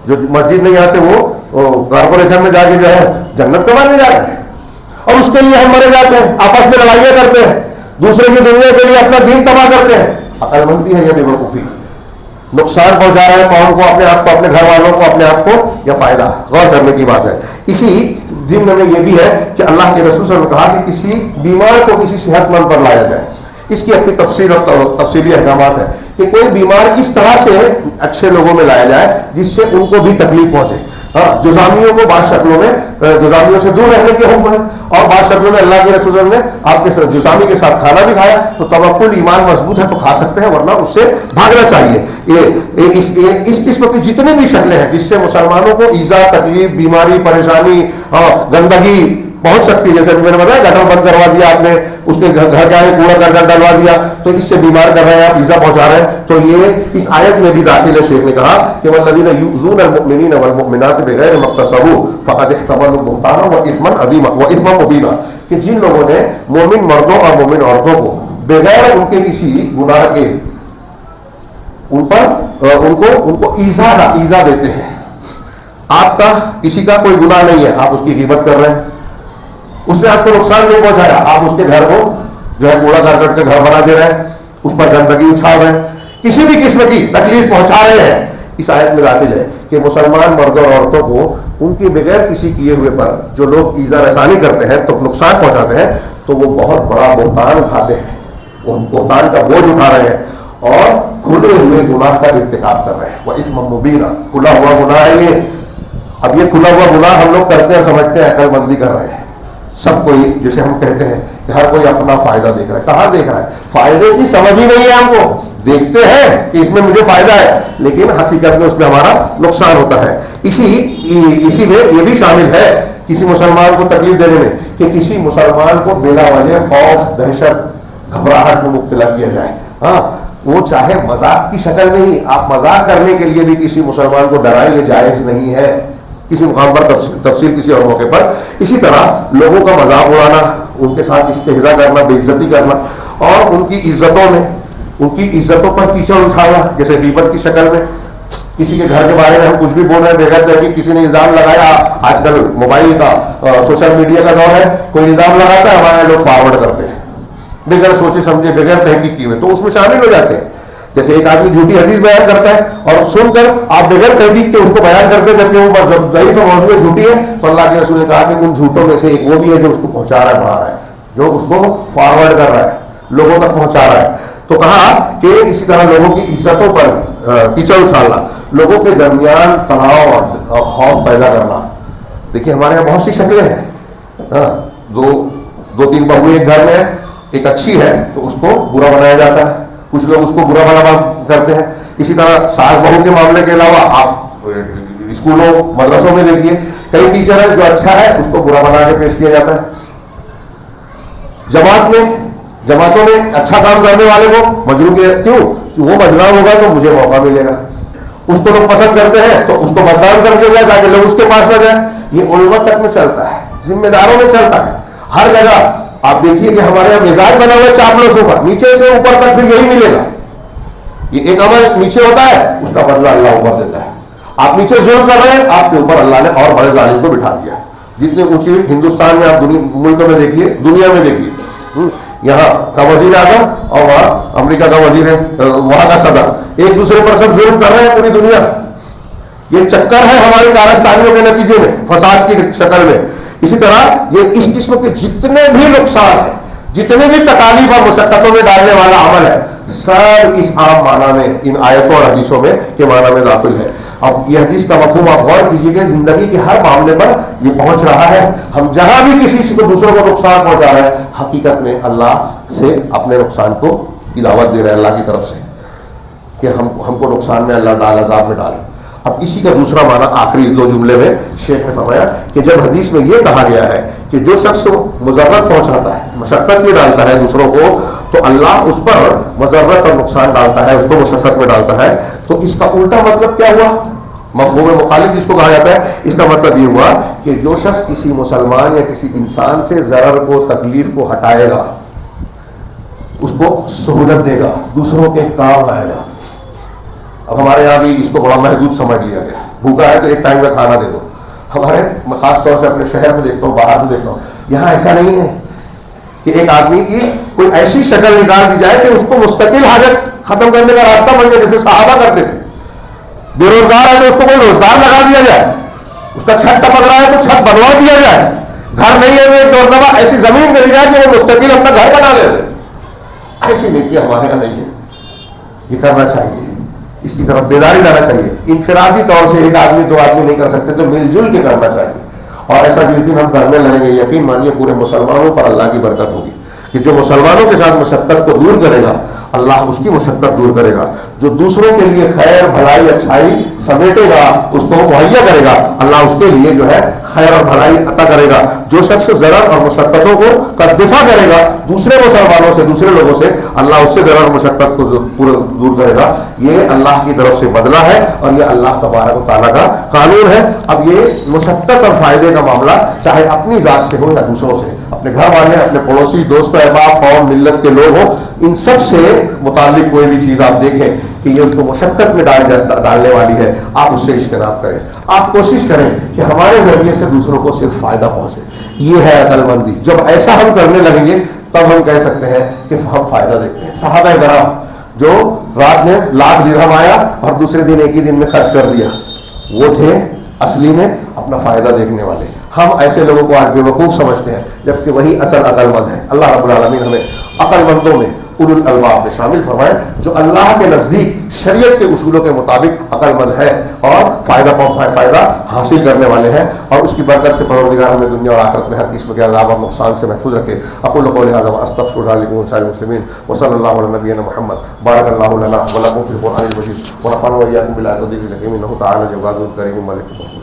A: جو مسجد نہیں آتے وہ کارپوریشن میں جا کے جو ہے جنت کمانے جا رہے ہیں, اور اس کے لیے ہم مرے جاتے ہیں, آپس میں لڑائیاں کرتے ہیں, دوسرے کی دنیا کے لیے اپنا دین تباہ کرتے ہیں. عقل مندی ہے یا بے وقوفی؟ نقصان پہنچا رہا ہے قوم کو, اپنے آپ کو, اپنے گھر والوں کو, اپنے آپ کو, یا فائدہ؟ غور کرنے کی بات ہے. اسی ضمن میں یہ بھی ہے کہ اللہ کے رسول صلی اللہ علیہ وسلم نے کہا کہ کسی بیمار کو کسی صحت مند پر لایا جائے. اس کی اپنی تفصیل اور تفصیلی احکامات ہے کہ کوئی بیمار اس طرح سے اچھے لوگوں میں لایا جائے جس سے ان کو بھی تکلیف پہنچے. جزامیوں کو بعض شکلوں میں جزامیوں سے دور رہنے کے حکم ہے, اور بعض شکلوں میں اللہ کے رسول نے آپ کے جزامی کے ساتھ کھانا بھی کھایا تو توکل, ایمان مضبوط ہے تو کھا سکتے ہیں, ورنہ اس سے بھاگنا چاہیے. اس قسم کی جتنی بھی شکلیں ہیں جس سے مسلمانوں کو ایذا, تکلیف, بیماری, پریشانی, گندگی پہنچ سکتی ہے, جیسے میں نے بتایا گٹر بند کروا دیا آپ نے, اس کے گھر کے آگے کوڑا کرکٹ ڈلوا دیا تو اس سے بیمار کر رہے ہیں آپ, ایذا پہنچا رہے ہیں, تو یہ اس آیت میں بھی داخل ہے. شیخ نے کہا کہ والذین یؤذون المؤمنین والمؤمنات بغیر ما اکتسبوا فقد احتملوا بہتانا واثما عظیما واثما مبینا, کہ جن لوگوں نے مومن مردوں اور مومن عورتوں کو بغیر ان کے کسی گناہ کے ان کو ایذا دیتے ہیں. آپ کا کسی کا کوئی گناہ نہیں ہے, آپ اس کی غیبت کر رہے ہیں, اس نے آپ کو نقصان نہیں پہنچایا, آپ اس کے گھر کو جو ہے کوڑا کرکٹ کے گھر بنا دے رہے ہیں, اس پر گندگی اچھال رہے ہیں, کسی بھی قسم کی تکلیف پہنچا رہے ہیں. اس آیت میں داخل ہے کہ مسلمان مردوں اور عورتوں کو ان کے بغیر کسی کیے ہوئے پر جو لوگ ایذا رسانی کرتے ہیں تو نقصان پہنچاتے ہیں, تو وہ بہت بڑا بہتان اٹھاتے ہیں, وہ بہتان کا بوجھ اٹھا رہے ہیں اور کھلے ہوئے گناہ کا ارتکاب کر رہے ہیں. وہ اسم مبینہ, کھلا ہوا گناہ ہے یہ. اب یہ کھلا ہوا گناہ ہم لوگ کرتے ہیں, سمجھتے ہیں عقل مندی کر رہے ہیں. سب کوئی, جسے ہم کہتے ہیں کہ ہر کوئی اپنا فائدہ دیکھ رہا ہے, کہاں دیکھ رہا ہے؟ فائدے کی سمجھ ہی نہیں ہے ہم کو. دیکھتے ہیں کہ اس میں مجھے فائدہ ہے, لیکن حقیقت میں اس میں ہمارا نقصان ہوتا ہے. اسی میں یہ بھی شامل ہے کسی مسلمان کو تکلیف دینے میں کہ کسی مسلمان کو بلا وجہ خوف, دہشت, گھبراہٹ میں مبتلا کیا جائے. وہ چاہے مذاق کی شکل میں ہی, آپ مذاق کرنے کے لیے بھی کسی مسلمان کو ڈرائیں, یہ جائز نہیں ہے کسی مقام پر, تفصیل کسی اور موقع پر. اسی طرح لوگوں کا مذاق اڑانا, ان کے ساتھ استہزاء کرنا, بے عزتی کرنا, اور ان کی عزتوں پر کیچڑ اچھالنا, جیسے غیبت کی شکل میں کسی کے گھر کے بارے میں ہم کچھ بھی بول رہے ہیں بغیر تحقیق، کسی نے الزام لگایا، آج کل موبائل کا سوشل میڈیا کا دور ہے، کوئی الزام لگاتا ہے ہمارے یہاں لوگ فارورڈ کرتے ہیں بغیر سوچے سمجھے، بغیر تحقیق کیے ہوئے، تو اس میں شامل ہو جاتے ہیں. جیسے ایک آدمی جھوٹی حدیث بیان کرتا ہے اور سن کر آپ بغیر تحقیق کے اس کو بیان کرتے ہیں جبکہ وہ ضعیف موضوع جھوٹی ہے، تو اللہ کے رسول نے کہا کہ ان جھوٹوں میں سے ایک وہ بھی ہے جو اس کو پہنچا رہا ہے، بڑھا رہا ہے، جو اس کو فارورڈ کر رہا ہے، لوگوں تک پہنچا رہا ہے. تو کہا کہ اسی طرح لوگوں کی عزتوں پر کیچڑ اچھالنا، لوگوں کے درمیان تناؤ اور خوف پیدا کرنا. دیکھیے ہمارے یہاں بہت سی شکلیں ہیں، دو تین بہو ایک گھر میں، ایک اچھی ہے تو اس کو برا بنایا جاتا ہے، کچھ لوگ اس کو برا بنا کرتے ہیں. اسی طرح ساس بہو کے معاملے کے علاوہ آپ اسکولوں مدرسوں میں دیکھیے کئی ٹیچر ہیں جو اچھا ہے اس کو برا بنا کے پیش کیا جاتا ہے. جماعتوں میں اچھا کام کرنے والے کو مجروح کیا، کیوں کہ وہ بدنام ہوگا تو مجھے موقع ملے گا. اس کو لوگ پسند کرتے ہیں تو اس کو بدنام کر دیا جائے تاکہ لوگ اس کے پاس نہ جائیں. یہ علماء تک میں چلتا ہے، ذمہ داروں میں چلتا ہے، ہر جگہ. آپ دیکھیے کہ ہمارے یہاں مزاج بنا ہوا ہے چاپلوسوں کا، نیچے سے اوپر تک بھی یہی ملے گا. یہ ایک عمل نیچے ہوتا ہے اس کا بدلہ اللہ اوپر دیتا ہے. آپ نیچے ظلم کر رہے ہیں، آپ کے اوپر اللہ نے اور بڑے ظالم کو بٹھا دیا. جتنے اونچی ہندوستان میں آپ ملکوں میں دیکھیے، دنیا میں دیکھیے، یہاں کا وزیر اعظم اور وہاں امریکہ کا وزیر ہے، وہاں کا صدر ایک دوسرے پر سب ظلم کر رہے ہیں. پوری دنیا یہ چکر ہے ہماری کارستانیوں کے نتیجے میں، فساد کی شکل میں. اسی طرح یہ اس قسم کے جتنے بھی نقصان ہیں، جتنے بھی تکالیف اور مشقتوں میں ڈالنے والا عمل ہے، سب اس عام معنی میں، ان آیتوں اور حدیثوں میں کے معنی میں داخل ہے. اب یہ حدیث کا مفہوم آپ غور کیجیے کہ زندگی کے ہر معاملے پر یہ پہنچ رہا ہے. ہم جہاں بھی کسی کو دوسروں کو نقصان پہنچا رہے ہیں، حقیقت میں اللہ سے اپنے نقصان کو دعوت دے رہے ہیں اللہ کی طرف سے کہ ہم کو نقصان میں اللہ ڈال، عذاب میں ڈال. اب اسی کا دوسرا معنی آخری دو جملے میں شیخ نے فرمایا کہ جب حدیث میں یہ کہا گیا ہے کہ جو شخص مضرت پہنچاتا ہے، مشقت میں ڈالتا ہے دوسروں کو، تو اللہ اس پر مضرت اور نقصان ڈالتا ہے، اس کو مشقت میں ڈالتا ہے. تو اس کا الٹا مطلب کیا ہوا؟ مفہوم مخالف جس کو کہا جاتا ہے، اس کا مطلب یہ ہوا کہ جو شخص کسی مسلمان یا کسی انسان سے ضرر کو، تکلیف کو ہٹائے گا، اس کو سہولت دے گا، دوسروں کے کام آئے گا. اب ہمارے یہاں بھی اس کو بڑا محدود سمجھ لیا گیا، بھوکا ہے تو ایک ٹائم کا کھانا دے دو. ہمارے خاص طور سے اپنے شہر میں دیکھتا ہوں، باہر میں دیکھتا ہوں، یہاں ایسا نہیں ہے کہ ایک آدمی کی کوئی ایسی شکل نکال دی جائے کہ اس کو مستقل حاجت ختم کرنے کا راستہ بن جائے، جیسے صحابہ کرتے تھے. بے روزگار ہے تو اس کو کوئی روزگار لگا دیا جائے، اس کا چھت ٹپک رہا ہے تو چھت بنوا دیا جائے، گھر نہیں ہے تو ایک مرتبہ ایسی زمین دے دی جائے کہ وہ مستقل اپنا گھر بنا لے. ایسی نہیں کہ ہمارے یہاں نہیں ہے. یہ کرنا چاہیے، اس کی طرف بیداری لانا چاہیے. انفرادی طور سے ایک آدمی دو آدمی نہیں کر سکتے تو مل جل کے کرنا چاہیے. اور ایسا جس دن ہم کرنے لگیں گے، یقین مانیے پورے مسلمانوں پر اللہ کی برکت ہوگی کہ جو مسلمانوں کے ساتھ مشقت کو دور کرے گا اللہ اس کی مشقت دور کرے گا. جو دوسروں کے لیے خیر بھلائی اچھائی سمیٹے گا، اس کو مہیا کرے گا، اللہ اس کے لیے جو ہے خیر اور بھلائی عطا کرے گا. جو شخص ضرر اور مشقتوں کو کا دفاع کرے گا دوسرے مسلمانوں سے، دوسرے لوگوں سے، اللہ اس سے ضرر اور مشقت کو دور کرے گا. یہ اللہ کی طرف سے بدلہ ہے اور یہ اللہ تبارک و تعالیٰ کا قانون ہے. اب یہ مشقت اور فائدے کا معاملہ چاہے اپنی ذات سے ہو یا دوسروں سے، اپنے گھر والے، اپنے پڑوسی، دوست احباب، قوم، ملت کے لوگ ہوں، ان سب سے متعلق کوئی بھی چیز آپ دیکھیں کہ یہ اس کو مشقت میں ڈالنے والی ہے، آپ اس سے اجتناب کریں. آپ کوشش کریں کہ ہمارے ذریعے سے دوسروں کو صرف فائدہ پہنچے. یہ ہے عقل مندی. جب ایسا ہم کرنے لگیں گے تب ہم کہہ سکتے ہیں کہ ہم فائدہ دیکھتے ہیں. صحابہ کرام جو رات میں 1,00,000 درہم آیا اور دوسرے دن ایک ہی دن میں خرچ کر دیا، وہ تھے اصلی میں اپنا فائدہ دیکھنے والے. ہم ایسے لوگوں کو آج بے وقوف سمجھتے ہیں جبکہ وہی اصل عقل مند ہے. اللہ رب العالمین ہمیں عقل مندوں میں، اولو الالباب میں شامل فرمائے جو اللہ کے نزدیک شریعت کے اصولوں کے مطابق عقل مند ہے اور فائدہ حاصل کرنے والے ہیں. اور اس کی برکت سے پروردگار ہمیں دنیا اور آخرت میں ہر قسم کے عذاب اور نقصان سے محفوظ رکھے. اقول قولی ھذا واستغفر اللہ لکم ولسائر المسلمین وصلی اللہ علی نبینا محمد. بارک اللہ لنا ولکم فی القرآن المجید ونفعنا واياکم بالآیات والذکر الحکیم انہ تعالی جواد کریم ملک.